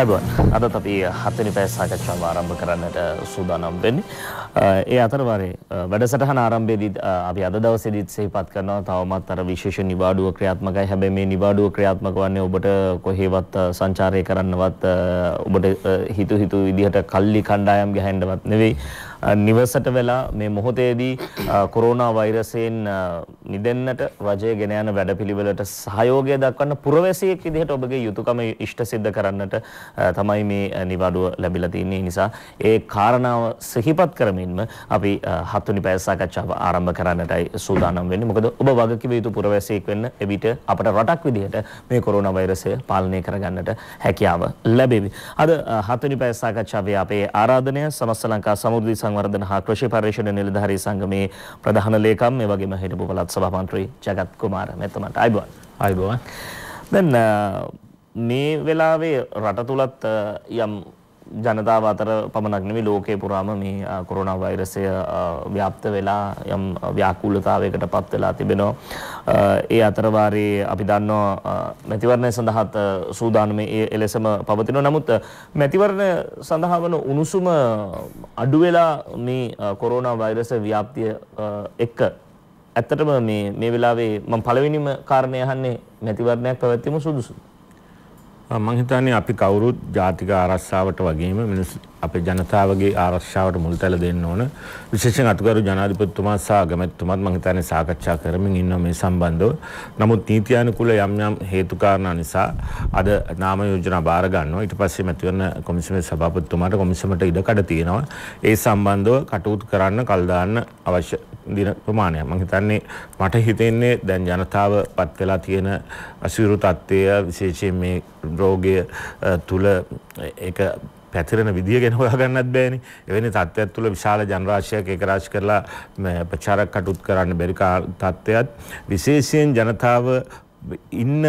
අයිබෝන් අදත් අපි හත්වෙනි පැය සාකච්ඡාව ආරම්භ කරන්නට සූදානම් වෙන්නේ. ඒ අතරවාරේ වැඩසටහන ආරම්භයේදී අපි අද දවසේදීත් සිහිපත් කරනවා තවමත් අර විශේෂ නිවාඩුව ක්‍රියාත්මකයි. හැබැයි මේ නිවාඩුව ක්‍රියාත්මක වන්නේ ඔබට කොහේවත් සංචාරය කරන්නවත් ඔබට හිතු විදිහට කල්ලි කණ්ඩායම් ගහන්නවත් නෙවෙයි. නිවසට වෙලා මේ මොහොතේදී කොරෝනා වෛරසයෙන් නිදෙන්නට රජය ගෙන යන වැඩපිළිවෙලට සහයෝගය දක්වන්න පුරවැසියෙක් විදිහට ඔබගේ යුතුයකම ඉෂ්ට සිද්ධ කරන්නට තමයි මේ නිවාඩුව ලැබිලා තියෙන්නේ. නිසා ඒ කාරණාව සිහිපත් කරමින්ම අපි හත්වෙනි පැය සාකච්ඡාව ආරම්භ කරන්නටයි සූදානම් වෙන්නේ. මොකද ඔබ වගකීම යුතු පුරවැසියෙක් වෙන්න එවිට අපට රටක් විදිහට මේ කොරෝනා වෛරසය පාලනය කරගන්නට හැකියාව ලැබෙවි. අද හත්වෙනි පැය සාකච්ඡාවේ අපේ ආරාධනය සමස්ත ලංකා සමෘද්ධි සංවර්ධන හා කෘෂි පරිශ්‍රණ නිලධාරී සංගමේ ප්‍රධාන ලේකම් මේ වගේම හිටපු පළාත් සභා මන්ත්‍රී ජගත් කුමාර මැතිතුමන්ට අයිබෝන්. දැන් මේ වෙලාවේ රට තුලත් යම් ජනතාව අතර පමණක් නෙවෙයි ලෝකේ පුරාම මේ කොරෝනා වෛරසය ව්‍යාප්ත වෙලා යම් ව්‍යාකූලතාවයකට පත් වෙලා තිබෙනවා. ඒ අතර වාරේ අපි දන්නවා මැතිවරණය සඳහාත් සූදානම එලෙසම පවතිනවා. නමුත් මැතිවරණ සඳහා වන උණුසුම අඩු වෙලා මේ කොරෝනා වෛරස ව්‍යාප්තිය එක්ක ඇත්තටම මේ වෙලාවේ මම පළවෙනිම කාරණේ අහන්නේ මැතිවරණයක් පැවැත්වීම සුදුසුද? මම හිතන්නේ අපි කවුරුත් ජාතික ආරක්ෂාවට වගේම මිනිස් අපේ ජනතාවගේ ආරක්ෂාවට මුල්තැන දෙන්න ඕන. විශේෂයෙන් අතුගරු ජනාධිපතිතුමා සහ අගමැතිතුමාත් මම හිතන්නේ සාකච්ඡා කරමින් ඉන්නවා මේ සම්බන්ධව. නමුත් නීතියානුකූල යම් හේතු කාරණා නිසා අද නාම යෝජනා බාර ගන්නවා. ඊට පස්සේ මැතිවරණ කොමිසමේ සභාපතිතුමාට කොමිසමට ඉඩකඩ තියෙනවා. ඒ සම්බන්ධව කටයුතු කරන්න කල් දාන්න අවශ්‍ය දින ප්‍රමාණයක්. මම හිතන්නේ මට හිතෙන්නේ දැන් ජනතාව පත් වෙලා තියෙන අසීරු තත්ත්වය විශේෂයෙන් මේ රෝගය තුල ඒක පැතිරෙන විදිය ගැන හොයාගන්නත් බෑනේ. එවැනි තත්ත්වයක් තුළ විශාල ජනරාශියක් ඒක රාශි කරලා ප්‍රචාරක කටයුතු කරන්න බැරි තත්ත්වයක් විශේෂයෙන් ජනතාව ඉන්න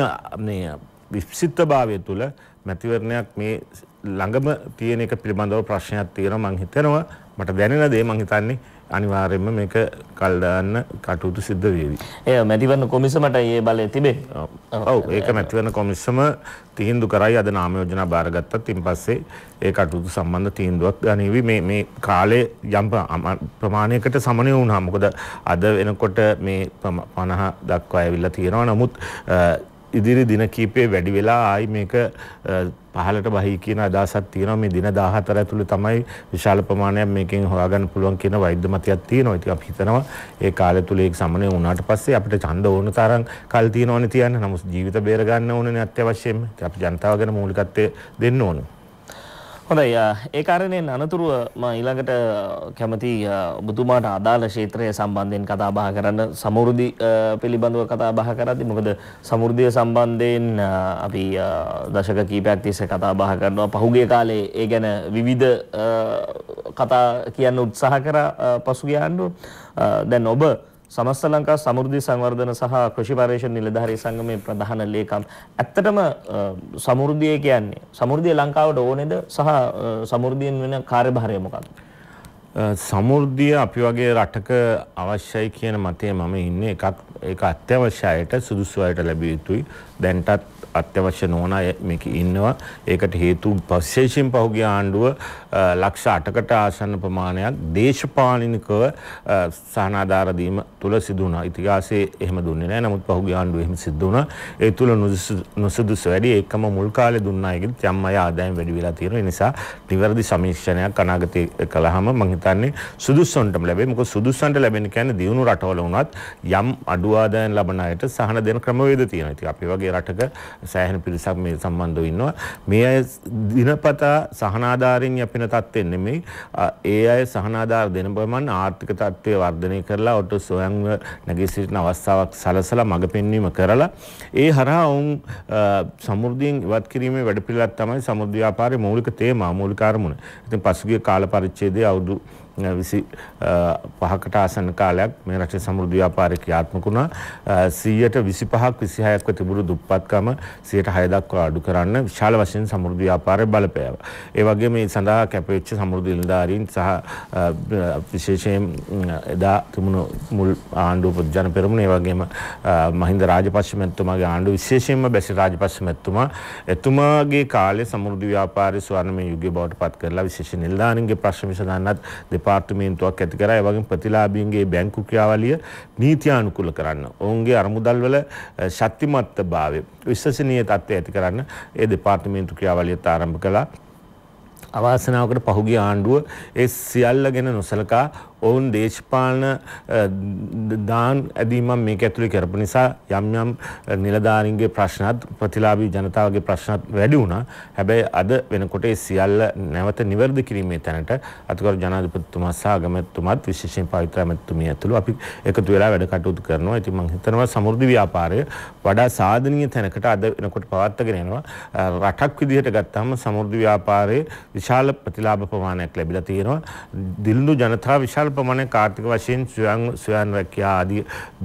මේ වික්ෂිප්තභාවය තුළ මැතිවරණයක් මේ ළඟම තියෙන එක පිළිබඳව ප්‍රශ්නයක් තියෙනවා. මම හිතනවා මට දැනෙන දේ මම හිතන්නේ අනිවාර්යයෙන්ම මේක කල් දාන්න කටයුතු සිද්ධ වේවි. ඒ මැතිවරණ කොමිසමට ඒ බලය තිබෙන්නේ. ඔව් ඒක මැතිවරණ කොමිසම තීන්දුව කරයි අද නාම යෝජනා බාරගත්තත් ඉන් පස්සේ ඒ කටයුතු සම්බන්ධ තීන්දුවක් ගනිවි. මේ කාලේ යම් ප්‍රමාණයකට සමනය වුණා. මොකද අද වෙනකොට මේ 50 දක්වා ඇවිල්ලා තියෙනවා. නමුත් ඉදිරි දින කීපේ වැඩි වෙලා ආයි මේක පහලට බහී කියන අදහසක් තියෙනවා. මේ දින 14 ඇතුළේ තමයි විශාල ප්‍රමාණයක් මේකෙන් හොයාගන්න පුළුවන් කියන වෛද්‍ය මතයක් තියෙනවා. ඉතින් අපි හිතනවා ඒ කාලය තුල ඒක සමනය වුණාට පස්සේ අපිට ඡන්ද ඕන තරම් කල් තියෙනවනේ තියන්න. නමුත් ජීවිත බේර ගන්න ඕනේ අත්‍යවශ්‍යයෙන්ම. ඉතින් අපි ජනතාව ගැන මූලිකත්වය දෙන්න ඕනේ. හොඳයි ඒ කාරණයෙන් අනතුරුව මම ඊළඟට කැමති ඔබතුමාට අදාළ ක්ෂේත්‍රය සම්බන්ධයෙන් කතා බහ කරන්න සමෘද්ධි පිළිබඳව කතා බහ කරද්දී මොකද සමෘද්ධිය සම්බන්ධයෙන් අපි දශක කීපයක් තිස්සේ කතා බහ කරනවා. පහුගිය කාලේ ඒ ගැන විවිධ කතා කියන්න උත්සාහ කරා පසුගිය ආණ්ඩුව. දැන් ඔබ සමස්ත ලංකා සමෘද්ධි සංවර්ධන සහ කෘෂි පරිශ්‍රණ නිලධාරී සංගමේ ප්‍රධාන ලේකම්. ඇත්තටම සමෘද්ධිය කියන්නේ සමෘද්ධිය ලංකාවට ඕනේද සහ සමෘද්ධියෙන් වෙන කාර්යභාරය මොකක්ද? සමෘද්ධිය අපි වගේ රටක අවශ්‍යයි කියන මතයේ මම ඉන්නේ. ඒක අත්‍යවශ්‍යයට සුදුසු අයට ලැබිය යුතුයි. දැන්ටත් අත්‍යවශ්‍ය නොවන අය මේක ඉන්නවා. ඒකට හේතු විශේෂයෙන් පහුගිය ආණ්ඩුව ලක්ෂ 8කට ආසන්න ප්‍රමාණයක් දේශපාලනිකව සහනාධාර දීම තුල සිදු වුණා. ඉතිහාසයේ එහෙම දුන්නේ නැහැ. නමුත් පහුගිය ආණ්ඩුවේ එහෙම සිදු වුණා. ඒ තුල නොසුදුසු වැඩි ඒකම මුල් කාලේ දුන්න අයගෙන් යම් අය ආදායම් වැඩි වෙලා තියෙනවා. ඒ නිසා නිවැරදි සමීක්ෂණයක් අනාගතේ කළාම මම හිතන්නේ සුදුසුන්ටම ලැබෙයි. මොකද සුදුසුන්ට ලැබෙන කියන්නේ දියුණු රටවල වුණත් යම් අඩු ආදායම් ලබන අයට සහන දෙන ක්‍රමවේද තියෙනවා. ඉතින් අපි වගේ රටක සෑහෙන පිරිසක් මේ සම්බන්ධව ඉන්නවා. මේ අය දිනපතා සහනාධාරයෙන් යැපෙන තත්ත්වෙ නෙමෙයි. ඒ අය සහනාධාර දෙන ප්‍රමාණ ආර්ථික තත්ත්වය වර්ධනය කරලා ඔට සොයන්ව නැගී සිටින අවස්ථාවක් සලසලා මඟ පෙන්වීම කරලා ඒ හරහා වුන් සමෘද්ධියෙන් ඉවත් කිරීමේ වැඩපිළිවෙලක් තමයි සමෘද්ධි ව්‍යාපාරයේ මූලික තේමා මූලික අරමුණ. ඉතින් පසුගිය කාල පරිච්ඡේදයේ අවුරුදු 25කට ආසන්න කාලයක් මේ රටේ සමෘද්ධි ව්‍යාපාරය ක්‍රියාත්මක වුණා. 125ක් 26ක් තිබුණු දුප්පත්කම 106 දක්වා අඩු කරන්න විශාල වශයෙන් සමෘද්ධි ව්‍යාපාරය බලපෑවා. ඒ වගේම මේ සඳහා කැපවෙච්ච සමෘද්ධි නිලධාරීන් සහ විශේෂයෙන් එදා තිබුණු මුල් ආණ්ඩුව පොදු ජන පෙරමුණ, ඒ වගේම මහින්ද රාජපක්ෂ මැතිතුමාගේ ආණ්ඩුව, විශේෂයෙන්ම බැසිල් රාජපක්ෂ මැතිතුමා එතුමාගේ කාලේ සමෘද්ධි ව්‍යාපාරයේ ස්වර්ණමය යුගය බවට පත් කරලා විශේෂ නිලධාරීන්ගේ ප්‍රශ්න විසඳන්නත් දෙපාර්තමේන්තුවක් ඇති කරා. ඒ වගේම ප්‍රතිලාභීන්ගේ බැංකු ක්‍රියාවලිය නීත්‍යානුකූල කරන්න, ඔවුන්ගේ අරමුදල් වල ශක්තිමත්භාවය, විශ්වසනීය තත්ත්වය ඇති කරන්න ඒ දෙපාර්තමේන්තු ක්‍රියාවලියත් ආරම්භ කළා. අවාසනාවකට පහුගිය ආණ්ඩුව ඒ සියල්ල ගැන නොසලකා ඔවුන් දේශපාලන දාන් ඇදීමක් මේක ඇතුලේ කරපු නිසා යම් යම් නිලධාරීන්ගේ ප්‍රශ්නත් ප්‍රතිලාභී ජනතාවගේ ප්‍රශ්නත් වැඩි වුණා. හැබැයි අද වෙනකොට ඒ සියල්ල නැවත නිවැරදි කිරීමේ තැනට අතිගරු ජනාධිපතිතුමා සහ අගමැතිතුමාත් විශේෂයෙන් පවිත්‍ර මැතිතුමිය ඇතුළු අපි එකතු වෙලා වැඩ කටයුතු කරනවා. ඉතින් මම හිතනවා සමෘද්ධි ව්‍යාපාරය වඩා සාධනීය තැනකට අද වෙනකොට පවත්වාගෙන යනවා. රටක් විදිහට ගත්තාම සමෘද්ධි ව්‍යාපාරයේ විශාල ප්‍රතිලාභ ප්‍රමාණයක් ලැබිලා තියෙනවා. දිලිඳු ජනතාව විශාල ප්‍රමාණයක් ආර්ථික වශයෙන් ස්වයං රැකියා ආදී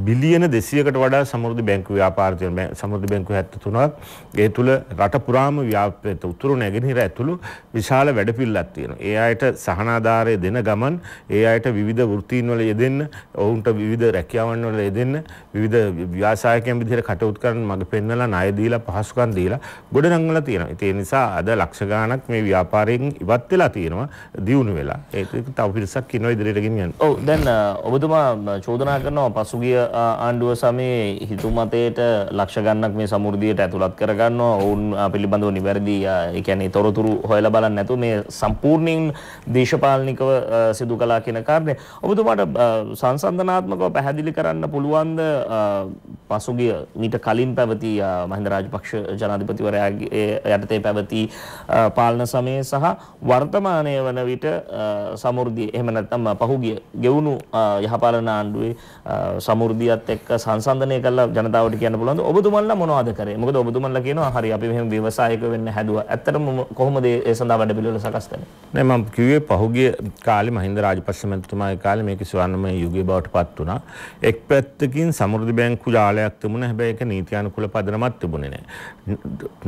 බිලියන 200කට වඩා සමෘද්ධි බැංකු ව්‍යාපාර තියෙනවා. සමෘද්ධි බැංකු 73ක් ඒ තුල රට පුරාම ව්‍යාපෘත උතුරු නැගෙනහිර ඇතුළු විශාල වැඩපිළිවෙලක් තියෙනවා. ඒ අයට සහනාධාරය දෙන ගමන් ඒ අයට විවිධ වෘත්තීන් වල යෙදෙන්න, ඔවුන්ට විවිධ රැකියාවන් වල යෙදෙන්න, විවිධ ව්‍යවසායකයන් විදිහට කටයුතු කරන්න මඟ පෙන්වලා ණය දීලා පහසුකම් දීලා ගොඩනංවලා තියෙනවා. ඒ නිසා අද ලක්ෂ ගාණක් මේ ව්‍යාපාරයෙන් ඉවත් වෙලා තියෙනවා, දියුණු වෙලා. ඒක තව පිරිසක් ඉන්නවා ඉදිරියට ගෙනියන්න. ඔව්, දැන් ඔබතුමා චෝදනා කරනවා පසුගිය ආණ්ඩුව සමයේ හිතුමතේට ලක්ෂ ගණනක් මේ සමෘද්ධියට ඇතුළත් කරගන්නවා. ඔවුන් පිළිබඳව නිවැරදි ඒ කියන්නේ තොරතුරු හොයලා බලන්නේ නැතුව මේ සම්පූර්ණයෙන් දේශපාලනිකව සිදු කළා කියන කාරණය ඔබතුමාට සංසන්දනාත්මකව පැහැදිලි කරන්න පුළුවන්ද? පසුගිය මීට කලින් පැවති මහින්ද රාජපක්ෂ ජනාධිපතිවරයාගේ යටතේ පැවති පාලන සමයේ සහ වර්තමානයේ වන විට සමෘද්ධිය එහෙම නැත්නම් පහුගිය ගෙවුණු යහපාලන ආණ්ඩුවේ සමෘද්ධියත් එක්ක සංසන්දනය කළා ජනතාවට කියන්න පුළුවන්ද? ඔබතුමන්ලා මොනවද කරේ? මොකද ඔබතුමන්ලා කියනවා හරි අපි මෙහෙම ව්‍යවසායක වෙන්න හැදුවා. ඇත්තටම කොහොමද ඒ සඳහා වැඩ පිළිවෙල සකස් කරන්නේ? නෑ, මම කිව්වේ පහුගිය කාලේ මහින්ද රාජපක්ෂ මැතිතුමාගේ කාලේ මේක ස්වර්ණමය යුගය බවට පත් වුණා. එක් පැත්තකින් සමෘද්ධි බැංකු ජාලයක් තිබුණා. හැබැයි ඒක නීතියානුකූල පදනමක් තිබුණේ නෑ.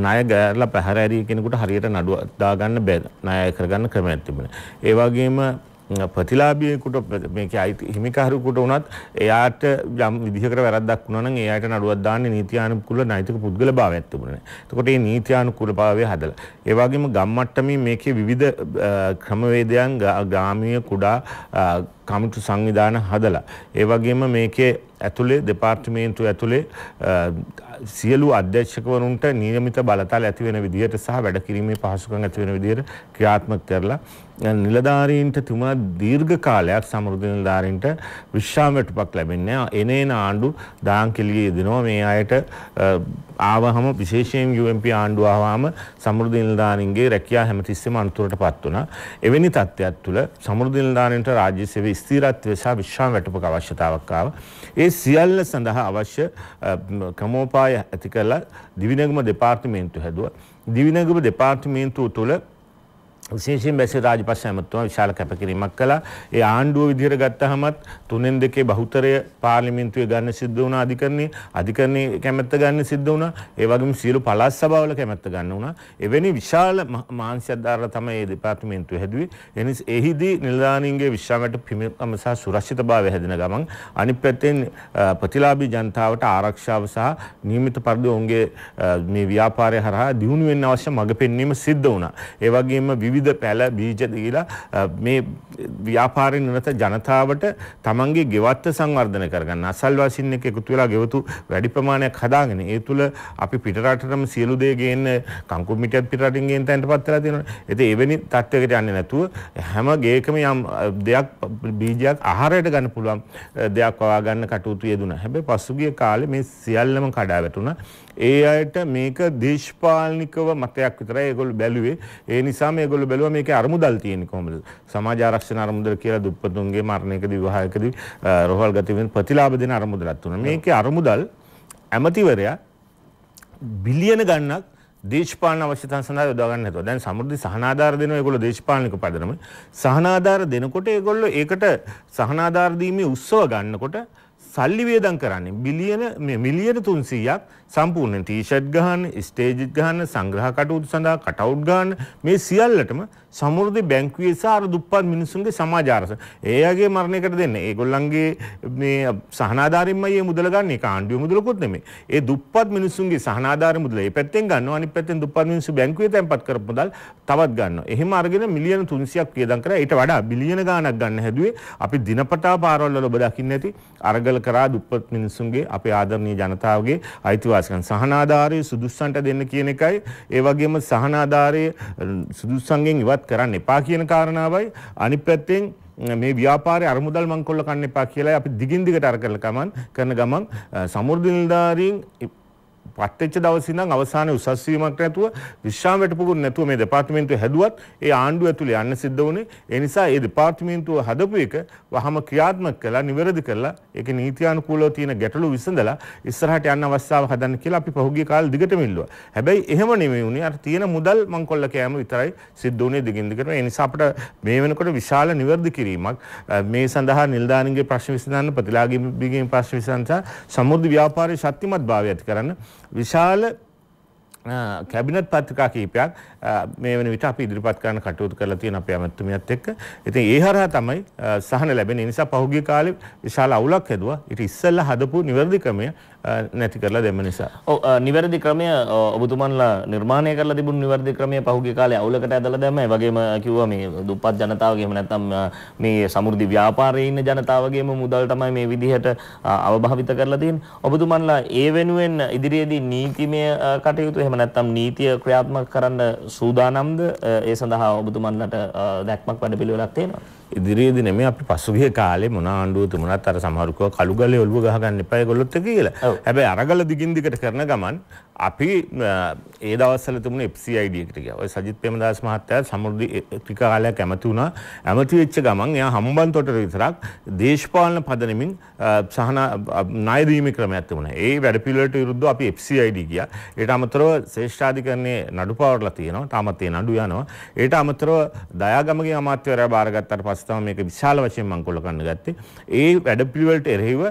ණය ගෑරලා පැහැර ඇරිය කෙනෙකුට හරියට නඩුව දාගන්න බෑ. ණය කරගන්න ක්‍රමයක් තිබුණේ. ඒ වගේම ප්‍රතිලාභියෙකුට මේකේ හිමිකාරයෙකුට වුණත් එයාට යම් විදිහකට වැරද්දක් වුණා නම් එයාට නඩුවක් දාන්නේ නීතියානුකූල නෛතික පුද්ගල භාවයක් තිබුණේ නැහැ. එතකොට මේ නීතියානුකූල භාවය හදලා. ඒ වගේම ගම්මට්ටමින් මේකේ විවිධ ක්‍රමවේදයන් ග්‍රාමීය කුඩා කමිටු සංවිධාන හදලා. ඒ වගේම මේකේ ඇතුලේ දෙපාර්තමේන්තුව ඇතුලේ සියලු අධ්‍යක්ෂකවරුන්ට නියමිත බලතල ඇති වෙන විදිහට සහ වැඩ කිරීමේ පහසුකම් ඇති වෙන විදිහට ක්‍රියාත්මක කරලා නිලධාරීන්ට තුමා දීර්ඝ කාලයක් සමෘද්ධි නිලධාරීන්ට විශ්‍රාම වැටුපක් ලැබෙන්නේ එනේන ආණ්ඩු දාන් කෙලියේ දෙනවා. මේ අයට ආවහම විශේෂයෙන් UMP ආණ්ඩුව ආවම සමෘද්ධි නිලධාරීන්ගේ රැකියාව හැමතිස්සෙම අනුතරටපත් වුණා. එවැනි තත්ත්වයක් තුළ සමෘද්ධි නිලධාරීන්ට රාජ්‍ය සේවයේ ස්ථිරත්වය සහ විශ්‍රාම වැටුපක අවශ්‍යතාවක් ආවා. ඒ සියල්ල සඳහා අවශ්‍ය ක්‍රමෝපාය ඇති කරලා දිවිනැගුම දෙපාර්තමේන්තුව හැදුවා. දිවිනැගුම දෙපාර්තමේන්තුව තුළ විශේෂයෙන් බැසිල් රාජපක්ෂ ඇමතුමා විශාල කැපකිරීමක් කළා. ඒ ආණ්ඩුව විදිහට ගත්තහමත් 3/2 බහුතරය පාර්ලිමේන්තුවේ ගන්න සිද්ධ වුණා. අධිකරණයේ කැමැත්ත ගන්න සිද්ධ වුණා. ඒ වගේම සියලු පළාත් සභාවල කැමැත්ත ගන්න වුණා. එවැනි විශාල මාංශයක් දාලා තමයි මේ දෙපාර්තමේන්තුව හැදුවේ. එහිදී නිලධාරීන්ගේ විශ්‍රාම වැටුප සහ සුරක්ෂිතභාවය හැදෙන ගමන් අනිත් පැත්තෙන් ප්‍රතිලාභී ජනතාවට ආරක්ෂාව සහ නියමිත පරිදි ඔවුන්ගේ මේ ව්‍යාපාරය හරහා දියුණු වෙන්න අවශ්‍ය මඟ පෙන්වීම සිද්ධ වුණා. ඒ වගේම විවිධ පැල බීජ දීලා මේ ව්‍යාපාරයෙන් නිරත ජනතාවට තමන්ගේ ගෙවත්ත සංවර්ධනය කරගන්න අසල්වාසීන් එක්ක එකතු වෙලා ගෙවතු වැඩි ප්‍රමාණයක් හදාගෙන ඒ තුල අපි පිටරටටම සියලු දේ ගේන්න කංකුමිටියත් පිටරටින් ගේන්න තැනටපත් වෙලා තියෙනවා. ඉතින් එවැනි තත්ත්වයකට යන්නේ නැතුව හැම ගේකම යම් දෙයක් බීජයක් ආහාරයට ගන්න පුළුවන් දෙයක් වවා ගන්න කටයුතු යෙදුණා. හැබැයි පසුගිය කාලේ මේ සියල්ලම කඩා වැටුණා. ඒ අයට මේක දේශපාලනිකව මතයක් විතරයි ඒගොල්ලෝ බැලුවේ. ඒ නිසා මේගොල්ලෝ බැලුවා මේකේ අරමුදල් තියෙන්නේ කොහොමද? සමාජ ආරක්ෂණ අරමුදල් කියලා දුප්පතුන්ගේ මරණයකදී විවාහයකදී රෝහල් ගත වෙන ප්‍රතිලාභ දෙන අරමුදලක් තුන. මේකේ අරමුදල් ඇමතිවරයා බිලියන ගණනක් දේශපාලන අවශ්‍යතාවන් සඳහා යොදා ගන්න නැතුව. දැන් සමෘද්ධි සහනාධාර දෙනවා ඒගොල්ලෝ දේශපාලනික පදනම. සහනාධාර දෙනකොට ඒගොල්ලෝ ඒකට සහනාධාර දීමේ උත්සව ගන්නකොට සල්ලි වේදම් කරන්නේ මිලියන 300ක් සම්පූර්ණ ටී-ෂර්ට් ගහන්න, ස්ටේජ් ගහන්න, සංග්‍රහ කටයුතු සඳහා කටවුට් ගහන්න මේ සියල්ලටම සමෘද්ධි බැංකුවේ සහ අර දුප්පත් මිනිසුන්ගේ සමාජ ආරස. එයාගේ මරණයකට දෙන්න. ඒගොල්ලන්ගේ මේ සහනාධාරයෙන්මයි මේ මුදල ගන්න. ඒක ආණ්ඩුවේ මුදලකුත් නෙමෙයි. ඒ දුප්පත් මිනිසුන්ගේ සහනාධාර මුදල මේ පැත්තෙන් ගන්නවා. අනිත් පැත්තෙන් දුප්පත් මිනිස්සු බැංකුවේ තැන්පත් කරපු මුදල් තවත් ගන්නවා. එහෙම අරගෙන මිලියන 300ක් වියදම් කරා. ඊට වඩා බිලියන ගාණක් ගන්න හැදුවේ අපි දිනපතා පාරවල් වල ඔබ දකින්න ඇති අරගල කරා දුප්පත් මිනිසුන්ගේ අපේ ආදරණීය ජනතාවගේ අයිතිවාසිකම් සහනාධාරය සුදුස්සන්ට දෙන්න කියන එකයි. ඒ වගේම සහනාධාරය සුදුස්සන්ගෙන් ඉවත් කරන්න එපා කියන කාරණාවයි. අනිත් පැත්තෙන් මේ ව්‍යාපාරයේ අරමුදල් මංකොල්ල කන්න එපා කියලා අපි දිගින් දිගට අර කරන ගමන් සමෘද්ධි නිලධාරීන් පත්වෙච්ච දවසේ ඉඳන් අවසානයේ උසස් වීමක් නැතුව විශ්‍රාම වැටුපුකුත් නැතුව මේ දෙපාර්තමේන්තුව හැදුවත් ඒ ආණ්ඩුව ඇතුලේ යන්න සිද්ධ වුණේ. ඒ නිසා ඒ දෙපාර්තමේන්තුව හදපු එක වහම ක්‍රියාත්මක කළා, නිවැරදි කළා. ඒකේ නීතියානුකූලව තියෙන ගැටලු විසඳලා ඉස්සරහට යන්න අවස්ථාව හදන්න කියලා අපි පහුගිය කාලේ දිගටම ඉල්ලුවා. හැබැයි එහෙම නෙමෙයි උනේ. අර තියෙන මුදල් මංකොල්ල කෑම විතරයි සිද්ධ වුණේ දිගින් දිගටම. ඒ නිසා අපිට මේ වෙනකොට විශාල නිවැරදි කිරීමක් මේ සඳහා නිලධාරීන්ගේ ප්‍රශ්න විසඳන්න, ප්‍රතිලාභීන්ගේ ප්‍රශ්න විසඳන්න, සමෘද්ධි ව්‍යාපාරයේ ශක්තිමත් භාවය ඇති කරන්න විශාල කැබිනට් පත්‍රිකා කිහිපයක් මේ වෙන විට අපි ඉදිරිපත් කරන්න කටයුතු කරලා තියෙන අපේ ඇමතුමියත් එක්ක. ඉතින් ඒ හරහා තමයි සහන ලැබෙන්නේ. ඒ නිසා පහුගිය කාලේ විශාල අවුලක් හැදුවා. ඊට ඉස්සෙල්ලා හදපු නිවැරදි ක්‍රමය නැති කරලා දෙන්න නිසා. ඔව් නිවැරදි ක්‍රමය ඔබතුමන්ලා නිර්මාණය කරලා තිබුණු නිවැරදි ක්‍රමය පහුගිය කාලේ අවුලකට ඇදලා දැම්මා. ඒ වගේම කිව්වා මේ දුප්පත් ජනතාවගේ එහෙම නැත්නම් මේ සමෘද්ධි ව්‍යාපාරයේ ඉන්න ජනතාවගේම මුදල් තමයි මේ විදිහට අවභාවිත කරලා තියෙන්නේ. ඔබතුමන්ලා ඒ වෙනුවෙන් ඉදිරියේදී නීතිමය කටයුතු එහෙම නැත්නම් නීතිය ක්‍රියාත්මක කරන්න සූදානම්ද? ඒ සඳහා ඔබතුමන්ලට දැක්මක් වැඩපිළිවෙලක් තියෙනවා? ඉදිරියේදී නෙමෙයි අපි පසුගිය කාලේ මොන ආණ්ඩුව තුමුණත් අර සමහරුකව කළු ගලේ ඔළුව ගහ ගන්න එපා ඒගොල්ලොත් එක්ක කියලා. හැබැයි අරගල දිගින් දිගට කරන ගමන් අපි ඒ දවස්වල තිබුණ FCID එකට ගියා. ඔය සජිත් ප්‍රේමදාස මහත්තයා සමෘද්ධි ටික කාලයක් ඇමති වුණා. ඇමති වෙච්ච ගමන් එයා හම්බන්තොට විතරක් දේශපාලන පදනමින් ණය දීමේ ක්‍රමයක් තිබුණා. ඒ වැඩපිළිවෙලට විරුද්ධව අපි FCID ගියා. ඊට අමතරව ශ්‍රේෂ්ඨාධිකරණයේ නඩු පවර්ලා තියෙනවා. තාමත් ඒ නඩු යනවා. ඊට අමතරව දයාගමගේ අමාත්‍යවරයා බාරගත්තාට පස්සේ තමයි මේක විශාල වශයෙන් මංකොල්ල කරන්න ගත්තේ. ඒ වැඩපිළිවෙලට එරෙහිව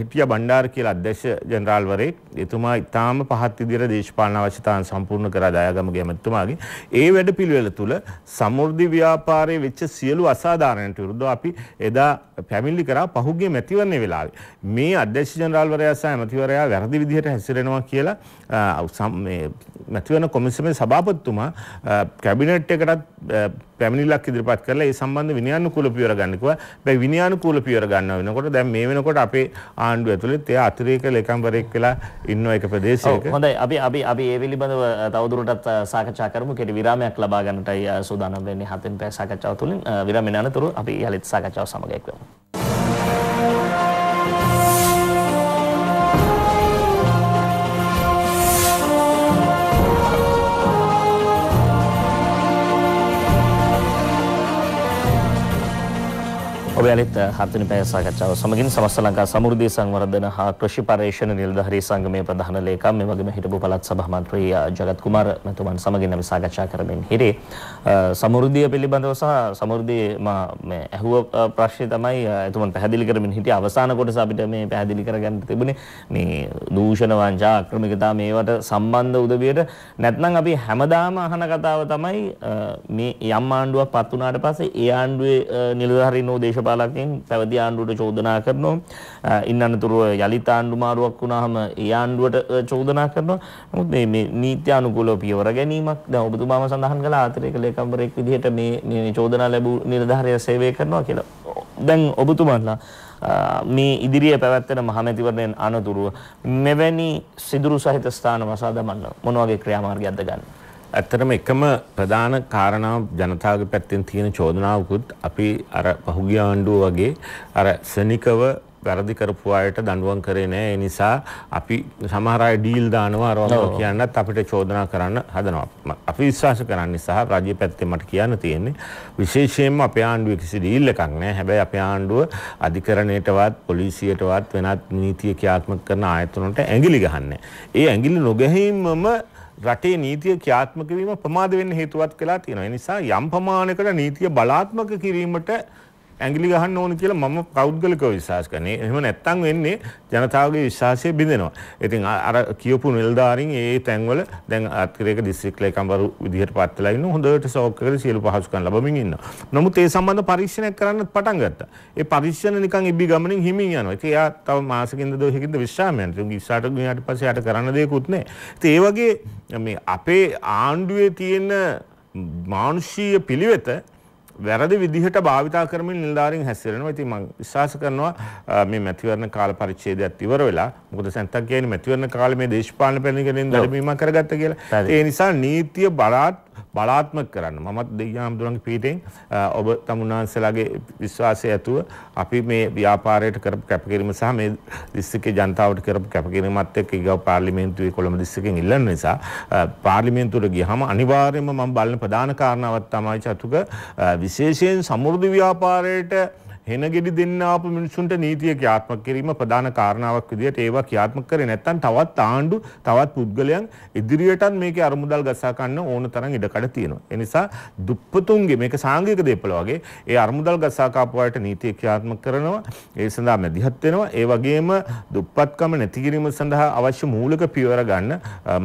හිටියා බණ්ඩාර කියලා අධ්‍යක්ෂ ජෙනරාල්වරයෙක් එතුමා ඉතාම පහත් විදිහට දේශපාලන අවශ්‍යතාවන් සම්පූර්ණ කරා දයාගමගේ ඇමතුමාගේ. ඒ වැඩපිළිවෙල තුල සමෘද්ධි ව්‍යාපාරයේ වෙච්ච සියලු අසාධාරණයට විරුද්ධව අපි එදා පැමිණිලි කරා පහුගිය මැතිවරණ වෙලාවේ. මේ අධ්‍යක්ෂ ජෙනරාල්වරයා සහ ඇමතිවරයා වැරදි විදිහට හැසිරෙනවා කියලා මේ මැතිවරණ කොමිසමේ සභාපතිතුමා කැබිනට් එකටත් පැමිණිල්ලක් ඉදිරිපත් කරලා ඒ සම්බන්ධ විනයානුකූල පියවර ගන්න කිව්වා. හැබැයි විනයානුකූල පියවර ගන්න වෙනකොට දැන් මේ වෙනකොට අපේ ආණ්ඩුව ඇතුළේ එයා අතිරේක ලේකම්වරයෙක් වෙලා ඉන්න එක ප්‍රදේශයක. හොඳයි අපි ඒ පිළිබඳව තවදුරටත් සාකච්ඡා කරමු. කෙටි විරාමයක් ලබා ගන්නටයි සූදානම් වෙන්නේ 7 වෙනි පැය සාකච්ඡාව තුළින්. විරාමයෙන් අනතුරු අපි යලිත් සාකච්ඡාව සමග එක්වෙමු. ඔබ යලිත් 7 වෙනි පැය සාකච්ඡාව සමගින් සමස්ත ලංකා සමෘද්ධි සංවර්ධන හා කෘෂි පර්යේෂණ නිලධාරී සංගමේ ප්‍රධාන ලේකම් මේ වගේම හිටපු පළාත් සභා මන්ත්‍රී ජගත් කුමාර මහතුමන් සමගින් අපි සාකච්ඡා කරමින් හිටියේ සමෘද්ධිය පිළිබඳව සහ සමෘද්ධිය මේ ඇහුව ප්‍රශ්නේ තමයි එතුමන් පැහැදිලි කරමින් හිටියේ අවසාන කොටස අපිට මේ පැහැදිලි කරගන්න තිබුණේ මේ දූෂණ වංචා අක්‍රමිකතා මේවට සම්බන්ධ උදවියට නැත්නම් අපි හැමදාම අහන කතාව තමයි මේ යම් ආණ්ඩුවක් පත් වුණාට පස්සේ ඒ ආණ්ඩුවේ නිලධාරීන් දේශ පාලකයන් පැවති ආණ්ඩුවට චෝදනා කරනවා. ඉන් අනතුරුව යලිත් ආණ්ඩු මාරුවක් වුණාම ඒ ආණ්ඩුවට චෝදනා කරනවා. නමුත් මේ නීති අනුකූලව පියවර ගැනීමක් දැන් ඔබතුමාම සඳහන් කළා අතිරේක ලේකම්වරයෙක් විදිහට මේ චෝදනා ලැබූ නිලධාරියා සේවය කරනවා කියලා. දැන් ඔබතුමාලා මේ ඉදිරියේ පැවැත්වෙන මහමැතිවරණයෙන් අනතුරුව මෙවැනි සිදුරු සහිත ස්ථාන වසා දමන්න මොන වගේ ක්‍රියාමාර්ගයක්ද ගන්න? ඇත්තටම එකම ප්‍රධාන කාරණාව ජනතාවගේ පැත්තෙන් තියෙන චෝදනාවකුත් අපි අර පහුගිය ආණ්ඩුව වගේ අර සනිකව වැරදි කරපු අයට දඬුවම් කරේ නැහැ. ඒ නිසා අපි සමහර අය ඩීල් දානවා අරවම කියන්නත් අපිට චෝදනා කරන්න හදනවා. අපි විශ්වාස කරන්නේ සහ රාජ්‍ය පැත්තෙන් මට කියන්න තියෙන්නේ විශේෂයෙන්ම අපේ ආණ්ඩුවේ කිසි ඩීල් එකක් නැහැ. හැබැයි අපේ ආණ්ඩුව අධිකරණයටවත් පොලිසියටවත් වෙනත් නීතිය ක්‍රියාත්මක කරන ආයතන වලට ඇඟිලි ගහන්නේ. ඒ ඇඟිලි නොගැහිමම රටේ නීතිය ක්‍රියාත්මක වීම ප්‍රමාද වෙන්න හේතුවත් වෙලා තියෙනවා. ඒ නිසා යම් ප්‍රමාණයකට නීතිය බලාත්මක කිරීමට ඇඟිලි ගහන්න ඕන කියලා මම පෞද්ගලිකව විශ්වාස කරනවා. එහෙම නැත්තම් වෙන්නේ ජනතාවගේ විශ්වාසය බිඳෙනවා. ඉතින් අර කියපු නිලධාරීන් ඒ තැන්වල දැන් අතිරේක දිස්ත්‍රික් ලේකම්වරු විදිහට පත් වෙලා ඉන්න හොඳට සෞඛ්‍යකර සියලු පහසුකම් ලැබමින් ඉන්නවා. නමුත් ඒ සම්බන්ධ පරීක්ෂණයක් කරන්න පටන් ගත්තා. ඒ පරීක්ෂණ නිකන් ඉබ්බි ගමනින් හිමින් යනවා. ඉතින් එයා තව මාසකින්ද දවසකින්ද විශ්‍රාම යනවා. ඉතින් ඉස්සරහට ගියාට පස්සේ යට කරන්න දෙයක්වත් නැහැ. ඉතින් ඒ වගේ මේ අපේ ආණ්ඩුවේ තියෙන මානුෂීය පිළිවෙත වැරදි විදිහට භාවිතා කරමින් නිලධාරීන් හැසිරෙනවා. ඉතින් මම විශ්වාස කරනවා මේ මැතිවරණ කාල පරිච්ඡේදයත් ඉවර වෙලා මොකද සෙන්ටක් කියන්නේ මැතිවරණ කාලේ මේ දේශපාලන පැනලිකෙන් දඩමීමක් කරගත්ත කියලා. ඒ නිසා නීතිය බලාත්මක කරන්න මමත් දෙවියන් හඳුනන්නේ පීඨෙන් ඔබ තමුන්නාන්සලාගේ විශ්වාසය ඇතුව අපි මේ ව්‍යාපාරයට කරපු කැපකිරීම සහ මේ දිස්ත්‍රික්කේ ජනතාවට කරපු කැපකිරීමත් එක්ක ඊගව පාර්ලිමේන්තුවේ කොළඹ දිස්ත්‍රික්කෙන් ඉල්ලන නිසා පාර්ලිමේන්තුවට ගියාම අනිවාර්යයෙන්ම මම බලන ප්‍රධාන කාරණාවක් තමයි චතුක විශේෂයෙන් සමෘද්ධි ව්‍යාපාරයට හෙන ගෙඩි දෙන්න ආපු මිනිසුන්ට නීතිය ක්‍රියාත්මක කිරීම ප්‍රධාන කාරණාවක් විදිහට ඒවා ක්‍රියාත්මක කරේ නැත්නම් තවත් ආණ්ඩු තවත් පුද්ගලයන් ඉදිරියටත් මේකේ අරමුදල් ගසා ගන්න ඕන තරම් ඉඩකඩ තියෙනවා. ඒ නිසා දුප්පතුන්ගේ මේක සාංගික දේපල වගේ ඒ අරමුදල් ගසා කාපු අයට නීතිය ක්‍රියාත්මක කරනවා. ඒ සඳහා මැදිහත් වෙනවා. ඒ වගේම දුප්පත්කම නැති කිරීම සඳහා අවශ්‍ය මූලික පියවර ගන්න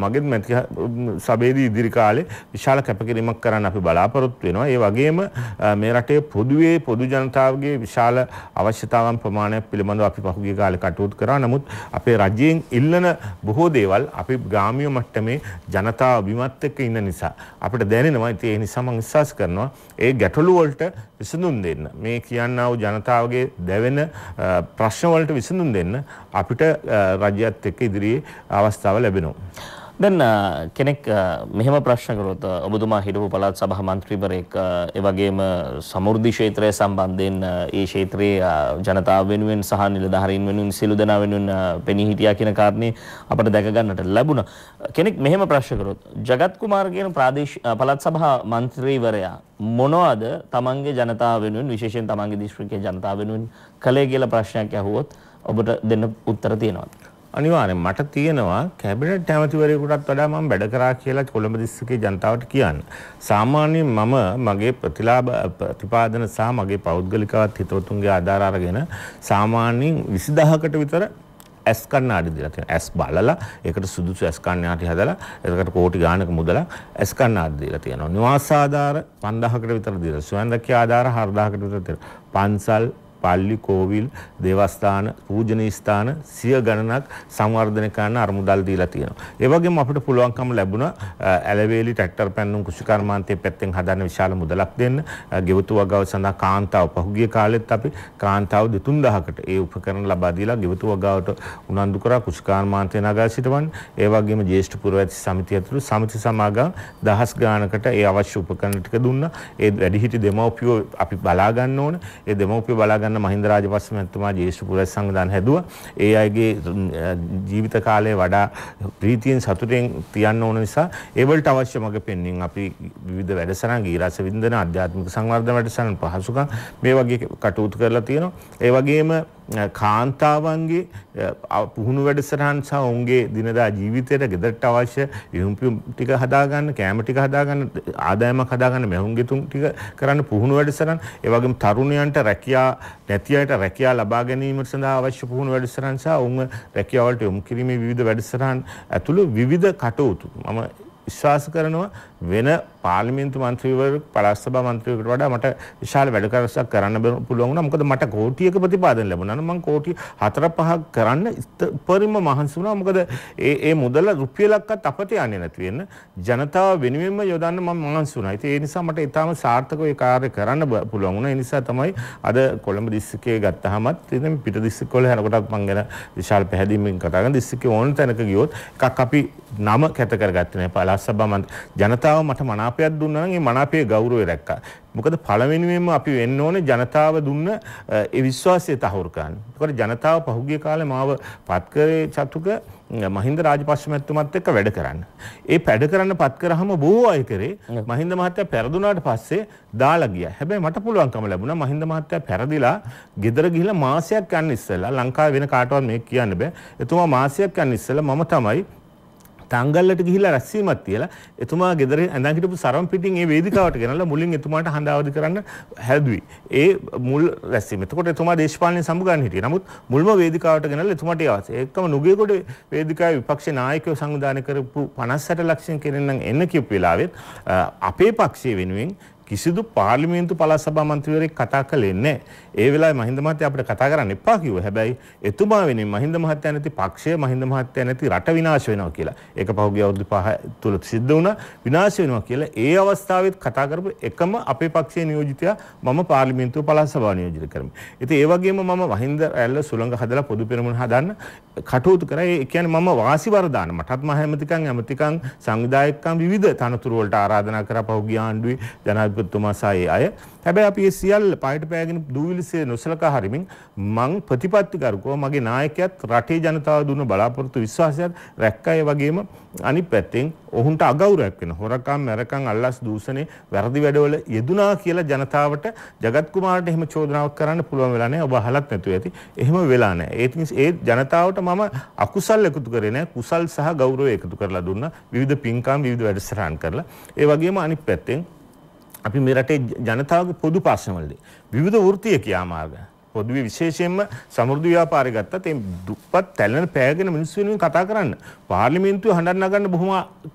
මගෙත් මැති සභාවේදී ඉදිරි කාලේ විශාල කැපකිරීමක් කරන්න අපි බලාපොරොත්තු වෙනවා. ඒ වගේම මේ රටේ පොදුවේ පොදු ජනතාවගේ විශාල අවශ්‍යතාවන් ප්‍රමාණයක් පිළිබඳව අපි පහුගිය කාලේ කටයුතු කරා. නමුත් අපේ රජයෙන් ඉල්ලන බොහෝ දේවල් අපි ග්‍රාමීය මට්ටමේ ජනතාව බිමත් එක්ක ඉන්න නිසා අපිට දැනෙනවා. ඉතින් ඒ නිසා මම විශ්වාස කරනවා ඒ ගැටලු වලට විසඳුම් දෙන්න මේ කියන්නා වූ ජනතාවගේ දැවෙන ප්‍රශ්න වලට විසඳුම් දෙන්න අපිට රජයත් එක්ක ඉදිරියේ අවස්ථාව ලැබෙනවා. දැන් කෙනෙක් මෙහෙම ප්‍රශ්න කරොත් ඔබතුමා හිටපු පළාත් සභා මන්ත්‍රීවරයෙක් ඒ වගේම සමෘද්ධි ක්ෂේත්‍රය සම්බන්ධයෙන් ඒ ක්ෂේත්‍රයේ ජනතාව වෙනුවෙන් සහ නිලධාරීන් වෙනුවෙන් සියලු දෙනා වෙනුවෙන් පෙනී හිටියා කියන කාරණේ අපට දැක ගන්නට ලැබුණා. කෙනෙක් මෙහෙම ප්‍රශ්න කරොත් ජගත් කුමාර කියන පළාත් සභා මන්ත්‍රීවරයා මොනවද තමන්ගේ ජනතාව වෙනුවෙන් විශේෂයෙන් තමන්ගේ දිස්ත්‍රික්කයේ ජනතාව වෙනුවෙන් කළේ කියලා ප්‍රශ්නයක් ඇහුවොත් ඔබට දෙන්න උත්තර තියෙනවද? අනිවාර්යෙන් මට තියෙනවා කැබිනට් ඇමතිවරයෙකුටත් වඩා මම වැඩ කරා කියලා කොළඹ දිස්ත්‍රික්කයේ ජනතාවට කියන්න. සාමාන්‍යයෙන් මම මගේ ප්‍රතිපාදන සහ මගේ පෞද්ගලිකවත් හිතවතුන්ගේ ආධාර අරගෙන සාමාන්‍යයෙන් 20000කට විතර ඇස් කණ්ණාඩි දීලා තියෙනවා. ඇස් බලලා ඒකට සුදුසු ඇස් කණ්ණාඩි හදලා ඒකට කෝටි ගාණක මුදලක් ඇස් කණ්ණාඩි දීලා තියෙනවා. නිවාස ආධාර 5000කට විතර දීලා. ස්වයංදක්ෂ ආධාර 4000කට විතර දෙනවා. පන්සල් පල්ලි කෝවිල් දේවස්ථාන පූජනීය ස්ථාන සිය ගණනක් සංවර්ධනය කරන්න අරමුදල් දීලා තියෙනවා. ඒ වගේම අපිට පුළුවන්කම ලැබුණා ඇලවේලි ට්‍රැක්ටර් පැන්නුම් කෘෂිකර්මාන්තයේ පැත්තෙන් හදන්න විශාල මුදලක් දෙන්න. ගෙවතු වගාව සඳහා කාන්තාව පහුගිය කාලෙත් අපි කාන්තාව 2000කට ඒ උපකරණ ලබා දීලා ගෙවතු වගාවට උනන්දු කරා කෘෂිකර්මාන්තය නගා සිටවන්න. ඒ වගේම ජ්‍යෙෂ්ඨ පුරවැසි සමිතිය ඇතුළු සමිති සමාගම් දහස් ගානකට ඒ අවශ්‍ය උපකරණ ටික දුන්නා. ඒ වැඩිහිටි දෙමව්පියෝ අපි බලා ගන්න ඕන. ඒ දෙමව්පියෝ බලා ගන්න මහින්ද රාජපක්ෂ මහත්මයා ජ්‍යෙෂ්ඨ පුරවැසි සංවිධාන හැදුවා. ඒ අයගේ ජීවිත කාලය වඩා ප්‍රීතියෙන් සතුටෙන් තියන්න ඕන නිසා ඒ වලට අවශ්‍ය මඟ පෙන්වීම අපි විවිධ වැඩසටහන් ගීරස වින්දන ආධ්‍යාත්මික සංවර්ධන වැඩසටහන් පහසුකම් මේ වගේ කටයුතු කරලා තියෙනවා. ඒ වගේම කාන්තාවන්ගේ පුහුණු වැඩසටහන් සහ ඔවුන්ගේ දිනදා ජීවිතයට ගෙදරට අවශ්‍ය විහුම්පියුම් ටික හදාගන්න, කෑම ටික හදාගන්න, ආදායමක් හදාගන්න, මෙහුම් ගෙතුම් ටික කරන්න පුහුණු වැඩසටහන්. ඒ වගේම තරුණයන්ට රැකියා නැති අයට රැකියා ලබා ගැනීම සඳහා අවශ්‍ය පුහුණු වැඩසටහන් සහ ඔවුන් රැකියාව වලට යොමු කිරීමේ විවිධ වැඩසටහන් ඇතුළු විවිධ කටයුතු මම විශ්වාස කරනවා වෙන පාර්ලිමේන්තු මන්ත්‍රීවරයෙක් පළාත් සභා මන්ත්‍රීවරයෙකුට වඩා මට විශාල වැඩ කරසක් කරන්න පුළුවන් වුණා. මොකද මට කෝටියක ප්‍රතිපාදන ලැබුණා. මම කෝටි 4-5ක් කරන්න ඉස්තරින්ම මහන්සි වුණා. මොකද ඒ මුදල රුපියලක්වත් අපත යන්නේ නැති වෙන්න ජනතාව වෙනුවෙන්ම යොදන්න මම මහන්සි වුණා. ඒ නිසා මට ඊටාම සාර්ථකව ඒ කාර්ය කරන්න පුළුවන් වුණා. ඒ නිසා තමයි අද කොළඹ දිස්ත්‍රික්කයේ ගත්තාමත් ඉතින් පිට දිස්ත්‍රික්කවල යනකොටත් මම ගැන විශාල පැහැදීමකින් කතා කරන දිස්ත්‍රික්කයේ ඕන තැනක ගියොත් එකක් අපි නම කැත කරගත්තේ නැහැ. පළාත් සභා ජනතාව මට මනාපයක් දුන්නා නම් ඒ මනාපයේ ගෞරවය රැක්කා. මොකද පළවෙනියෙන්ම අපි වෙන්න ඕනේ ජනතාව දුන්න ඒ විශ්වාසය තහවුරු කරන්න. ඒකට ජනතාව පහුගිය කාලේ මාව පත් කරේ චතුක මහින්ද රාජපක්ෂ මහත්මයාත් එක්ක වැඩ කරන්න. ඒ වැඩ කරන්න පත් කරාම බොහෝ අය කරේ මහින්ද මහත්තයා පෙරදුනාට පස්සේ දාලා ගියා. හැබැයි මට පුළුවන්කම ලැබුණා මහින්ද මහත්තයා පෙරදිලා ගෙදර ගිහිල්ලා මාසයක් යන්න ඉස්සෙල්ලා ලංකාවේ වෙන කාටවත් මේක කියන්න බෑ. එතුමා මාසයක් යන්න ඉස්සෙල්ලා මම තමයි තංගල්ලට ගිහිල්ලා රැස්වීමක් තියලා එතුමා ගෙදර ඇඳන් හිටපු සරම් පිටින් ඒ වේදිකාවට ගෙනල්ලා මුලින් එතුමාට හඬ අවදි කරන්න හැදුවේ. ඒ මුල් රැස්වීම. එතකොට එතුමා දේශපාලනේ සමුගන්න හිටියේ. නමුත් මුල්ම වේදිකාවට ගෙනල්ලා එතුමාට ආවස. ඒකම නුගේගොඩ වේදිකාවේ විපක්ෂ නායකයෝ සංවිධානය කරපු 56 ලක්ෂයෙන් කෙනෙක් නම් එන්න කියපු වෙලාවෙත් අපේ පක්ෂයේ වෙනුවෙන් කිසිදු පාර්ලිමේන්තු පළාත් සභා මන්ත්‍රීවරයෙක් කතා කළේ නැහැ. ඒ වෙලාවේ මහින්ද මහත්තයා අපිට කතා කරන්න එපා කිව්වා. හැබැයි එතුමා වෙනින් මහින්ද මහත්තයා නැති පක්ෂය, මහින්ද මහත්තයා නැති රට විනාශ වෙනවා කියලා. ඒක පහුගිය අවුරුදු 5 තුල සිද්ධ වුණා. විනාශ වෙනවා කියලා ඒ අවස්ථාවෙත් කතා කරපු එකම අපේ පක්ෂයේ නියෝජිතයා මම පාර්ලිමේන්තු පළාත් සභාව නියෝජිත කරමි. ඉතින් ඒ වගේම මම මහින්ද ඇල්ල සුළඟ හදලා පොදු පෙරමුණ හදන්න කටයුතු කරා. ඒ කියන්නේ මම වාසිවර දාන මටත් මහ ඇමතිකම් සංවිධායකකම් විවිධ තනතුරු වලට ආරාධනා කරා පහුගිය ආණ්ඩුවේ ජනාධිපතිතුමා සහ අය. හැබැයි අපි ඒ සියල්ල පායට පෑගෙන දූවිලිසේ නොසලකා හරිමින් මං ප්‍රතිපත්තිකරුකව මගේ නායකයාත් රටේ ජනතාව දුන්න බලාපොරොත්තු විශ්වාසයත් රැක්කා. ඒ වගේම අනිත් පැත්තෙන් ඔවුන්ට අගෞරවයක් වෙන හොරකම් මැරකම් අල්ලස් දූෂණේ වැරදි වැඩවල යෙදුනා කියලා ජනතාවට ජගත් කුමාරට එහෙම චෝදනාවක් කරන්න පුළුවන් වෙලා නැහැ. ඔබ අහලත් නැතුව ඇති. එහෙම වෙලා නැහැ. ඒ ජනතාවට මම අකුසල් එකතු කරේ නැහැ. කුසල් සහ ගෞරවය එකතු කරලා දුන්නා. විවිධ පින්කම් විවිධ වැඩසටහන් කරලා. ඒ වගේම අනිත් පැත්තෙන් අපි මේ රටේ ජනතාවගේ පොදු ප්‍රශ්නවලදී විවිධ වෘත්තීය ක්‍රියාමාර්ග පොදුවේ විශේෂයෙන්ම සමෘද්ධි ව්‍යාපාරය ගත්තත් ඒ දුප්පත් තැලෙන පෑගෙන මිනිස්සු වෙනුවෙන් කතා කරන්න පාර්ලිමේන්තුවේ හඬන්න නගන්න බොහොම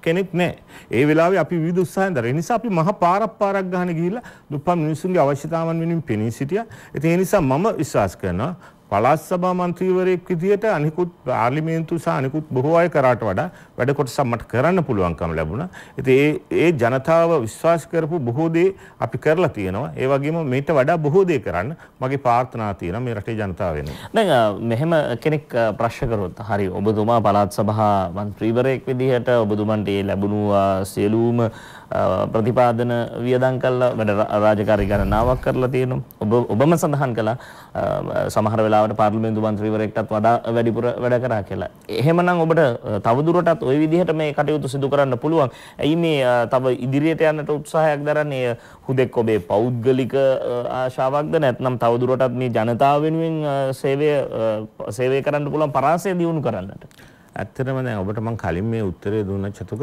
කෙනෙක් නැහැ. ඒ වෙලාවේ අපි විවිධ උත්සාහයන් දරන නිසා අපි මහා පාරක් ගහන ගිහිල්ලා දුප්පත් මිනිස්සුන්ගේ අවශ්‍යතාවන් වෙනුවෙන් පෙනී සිටියා. ඒ නිසා මම විශ්වාස කරනවා පළාත් සභා මන්ත්‍රීවරයෙක් විදියට අනිකුත් පාර්ලිමේන්තු සහ අනිකුත් බොහෝ අය කරාට වඩා වැඩ කොටසක් මට කරන්න පුළුවන්කම ලැබුණා. ඉතින් ඒ ජනතාව විශ්වාස කරපු බොහෝ දේ අපි කරලා තියෙනවා. ඒ වගේම මේට වඩා බොහෝ දේ කරන්න මගේ ප්‍රාර්ථනා තියෙනවා මේ රටේ ජනතාව වෙනුවෙන්. දැන් මෙහෙම කෙනෙක් ප්‍රශ්න කරොත් හරි ඔබතුමා පළාත් සභා මන්ත්‍රීවරයෙක් විදිහට ඔබතුමන්ට මේ ලැබුණු සියලුම ප්‍රතිපාදන වියදම් කළා වැඩ රාජකාරී ගණනාවක් කරලා තියෙනවා. ඔබම සඳහන් කළා සමහර වෙලාවට පාර්ලිමේන්තු මන්ත්‍රීවරයෙක්ටත් වඩා වැඩිපුර වැඩ කරා කියලා. එහෙමනම් ඔබට තවදුරටත් ওই විදිහට මේ කටයුතු සිදු කරන්න පුළුවන්. ඇයි මේ තව ඉදිරියට යන්නට උත්සාහයක් දරන්නේ? හුදෙක් ඔබේ පෞද්ගලික ආශාවක්ද නැත්නම් තවදුරටත් මේ ජනතාව වෙනුවෙන් සේවය කරන්න පුළුවන් පරාසය දියුණු කරන්නට? ඇත්තටම දැන් ඔබට මම කලින් මේ උත්තරේ දුන්න චතුක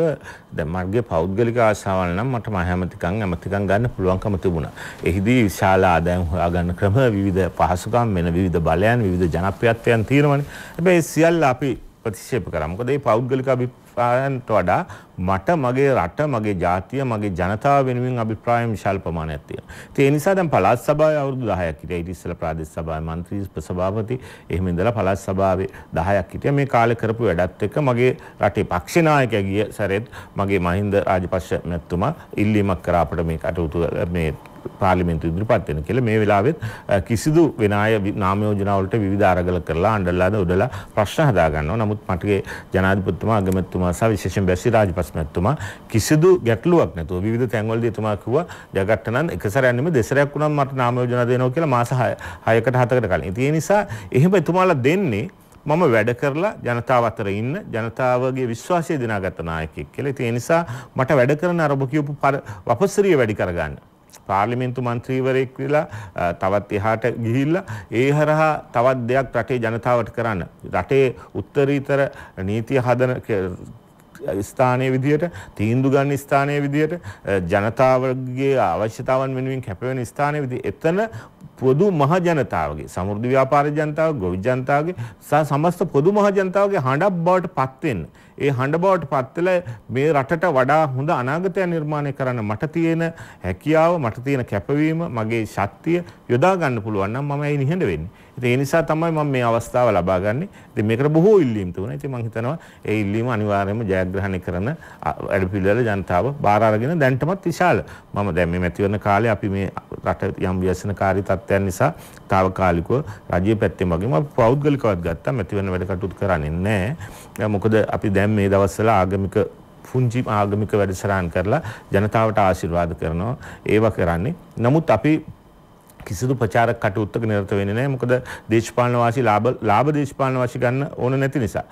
දැන් මගේ පෞද්ගලික ආශාවල් නම් මට ඇමතිකම් ගන්න පුළුවන්කම තිබුණා. එහිදී විශාල ආදායම් හොයාගන්න ක්‍රම විවිධ පහසුකම් වෙන විවිධ බලයන් විවිධ ජනප්‍රියත්වයන් තියෙනවනේ. හැබැයි සියල්ල අපි ප්‍රතික්ෂේප කරා. මොකද මේ පෞද්ගලික අභිප්‍රායන්ට වඩා මට මගේ රට මගේ ජාතිය මගේ ජනතාව වෙනුවෙන් අභිප්‍රාය විශාල ප්‍රමාණයක් තියෙනවා. ඒ නිසා දැන් පළාත් සභාවේ අවුරුදු 10ක් හිටියා. ඊට ඉස්සෙල්ලා ප්‍රාදේශ සභාවේ මන්ත්‍රී සභාපති එහෙම ඉඳලා පළාත් සභාවේ 10ක් හිටියා. මේ කාලේ කරපු වැඩත් එක්ක මගේ රටේ පක්ෂ නායකයා ගිය සැරේත් මගේ මහින්ද රාජපක්ෂ මැතිතුමා ඉල්ලීමක් කරා අපිට මේ කටයුතු මේ පාර්ලිමේන්තු ඉදිරිපත් වෙන කියලා. මේ වෙලාවෙත් කිසිදු වෙන අය නාම යෝජනා වලට විවිධ අරගල කරලා අඬලාද උඩලා ප්‍රශ්න හදා ගන්නවා. නමුත් මටගේ ජනාධිපතිතුමා අගමැතිතුමා සහ විශේෂයෙන් බැසි රාජපක්ෂ මැතිතුමා කිසිදු ගැටලුවක් නැතුව විවිධ තැන්වලදී එතුමා කිව්වා ජයගත්ත නම් එක සැරයක් නෙමෙයි දෙසරයක් වුණා මට නාම යෝජනා දෙනවා කියලා මාස 6කට 7කට කලින්. ඒ නිසා එහෙම එතුමාලා දෙන්නේ මම වැඩ කරලා ජනතාව අතර ඉන්න ජනතාවගේ විශ්වාසය දිනාගත්ත නායකයෙක් කියලා. ඒ නිසා මට වැඩ කරන අර ඔබ කියපු වපසරිය වැඩි කරගන්න පාර්ලිමේන්තු මන්ත්‍රීවරයෙක් විලා තවත් එහාට ගිහිල්ලා ඒ හරහා තවත් දෙයක් රටේ ජනතාවට කරන්න රටේ උත්තරීතර නීතිය හදන ස්ථානයේ විදියට තීන්දුව ගන්න ස්ථානයේ විදියට ජනතාවගේ අවශ්‍යතාවන් වෙනුවෙන් කැපවෙන ස්ථානයේ විදියට එතන පොදු මහ ජනතාවගේ සමෘද්ධි ව්‍යාපාර ජනතාව ගොවි ජනතාවගේ සහ සමස්ත පොදු මහ ජනතාවගේ හඬක් බවට පත් වෙන්න ඒ හඬ බවට පත් වෙලා මේ රටට වඩා හොඳ අනාගතයක් නිර්මාණය කරන්න මට තියෙන හැකියාව මට තියෙන කැපවීම මගේ ශක්තිය යොදා ගන්න පුළුවන් නම් මම ඒ නිහඬ වෙන්නේ. ඒ නිසා තමයි මම මේ අවස්ථාව ලබා ගන්නේ. ඉතින් මේකට බොහෝ ඉල්ලීම් තිබුණා. ඉතින් මම හිතනවා ඒ ඉල්ලීම අනිවාර්යයෙන්ම ජයග්‍රහණය කරන වැඩපිළිවෙල ජනතාව බාර අරගෙන දැන්ටමත් විශාල මම දැන් මේ මැතිවරණ කාලේ අපි මේ රට යම් ව්‍යසනකාරී තත්ත්වයන් නිසා తాවකාලිකව රජයේ පැත්තෙන් වගේම අපි පෞද්ගලිකවත් ගත්තා මැතිවරණ වැඩ කටයුතු කරන්නේ නැහැ. මොකද අපි දැන් මේ දවස්වල ආගමික පුංචි ආගමික වැඩසටහන් කරලා ජනතාවට ආශිර්වාද කරනවා. ඒවා කරන්නේ. නමුත් අපි කිසිදු ප්‍රචාරක කටයුත්තක නිරත වෙන්නේ නැහැ. මොකද දේශපාලන වාසි ලාභ දේශපාලන වාසි ගන්න ඕන නැති නිසා.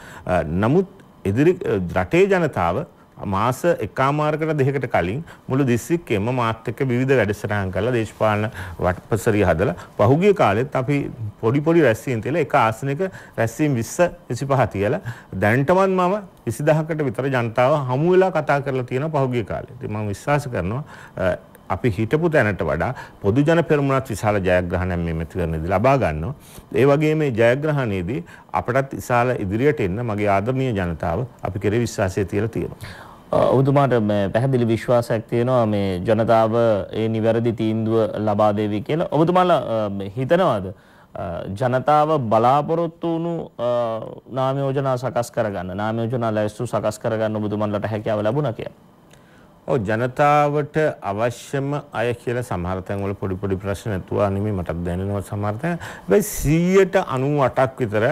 නමුත් ඉදිරි රටේ ජනතාව මාස එකමාරකට දෙකකට කලින් මුළු දිස්ත්‍රික්කෙම මාත් එක්ක විවිධ වැඩසටහන් කරලා දේශපාලන වටපසරිය හදලා පහුගිය කාලෙත් අපි පොඩි රැස්වීම් තියලා එක ආසනයක රැස්වීම් 20 25 තියලා දැනටමත් මම 20000කට විතර ජනතාව හමු වෙලා කතා කරලා තියෙනවා පහුගිය කාලේ. ඉතින් මම විශ්වාස කරනවා අපි හිටපු තැනට වඩා පොදු ජන පෙරමුණත් විශාල ජයග්‍රහණයක් මේ මැතිවරණයේදී ලබා ගන්නවා. ඒ වගේම මේ ජයග්‍රහණයේදී අපටත් විශාල ඉදිරියට එන්න මගේ ආදරණීය ජනතාව අපි කෙරේ විශ්වාසය තියලා තියෙනවා. ඔබතුමාට පැහැදිලි විශ්වාසයක් තියෙනවා මේ ජනතාව ඒ නිවැරදි තීන්දුව ලබා දෙවි කියලා. ඔබතුමාලා හිතනවාද ජනතාව බලාපොරොත්තු වුණු නාම යෝජනා සකස් කරගන්න, නාම යෝජනා ලැයිස්තු සකස් කරගන්න ඔබතුමාලට හැකියාව ලැබුණා කියලා? ඔව්, ජනතාවට අවශ්‍යම අය කියලා සමහර තැන්වල පොඩි ප්‍රශ්න නැතුවා නෙමෙයි මටත් දැනෙනවා සමහර තැන්. හැබැයි 98%ක් විතර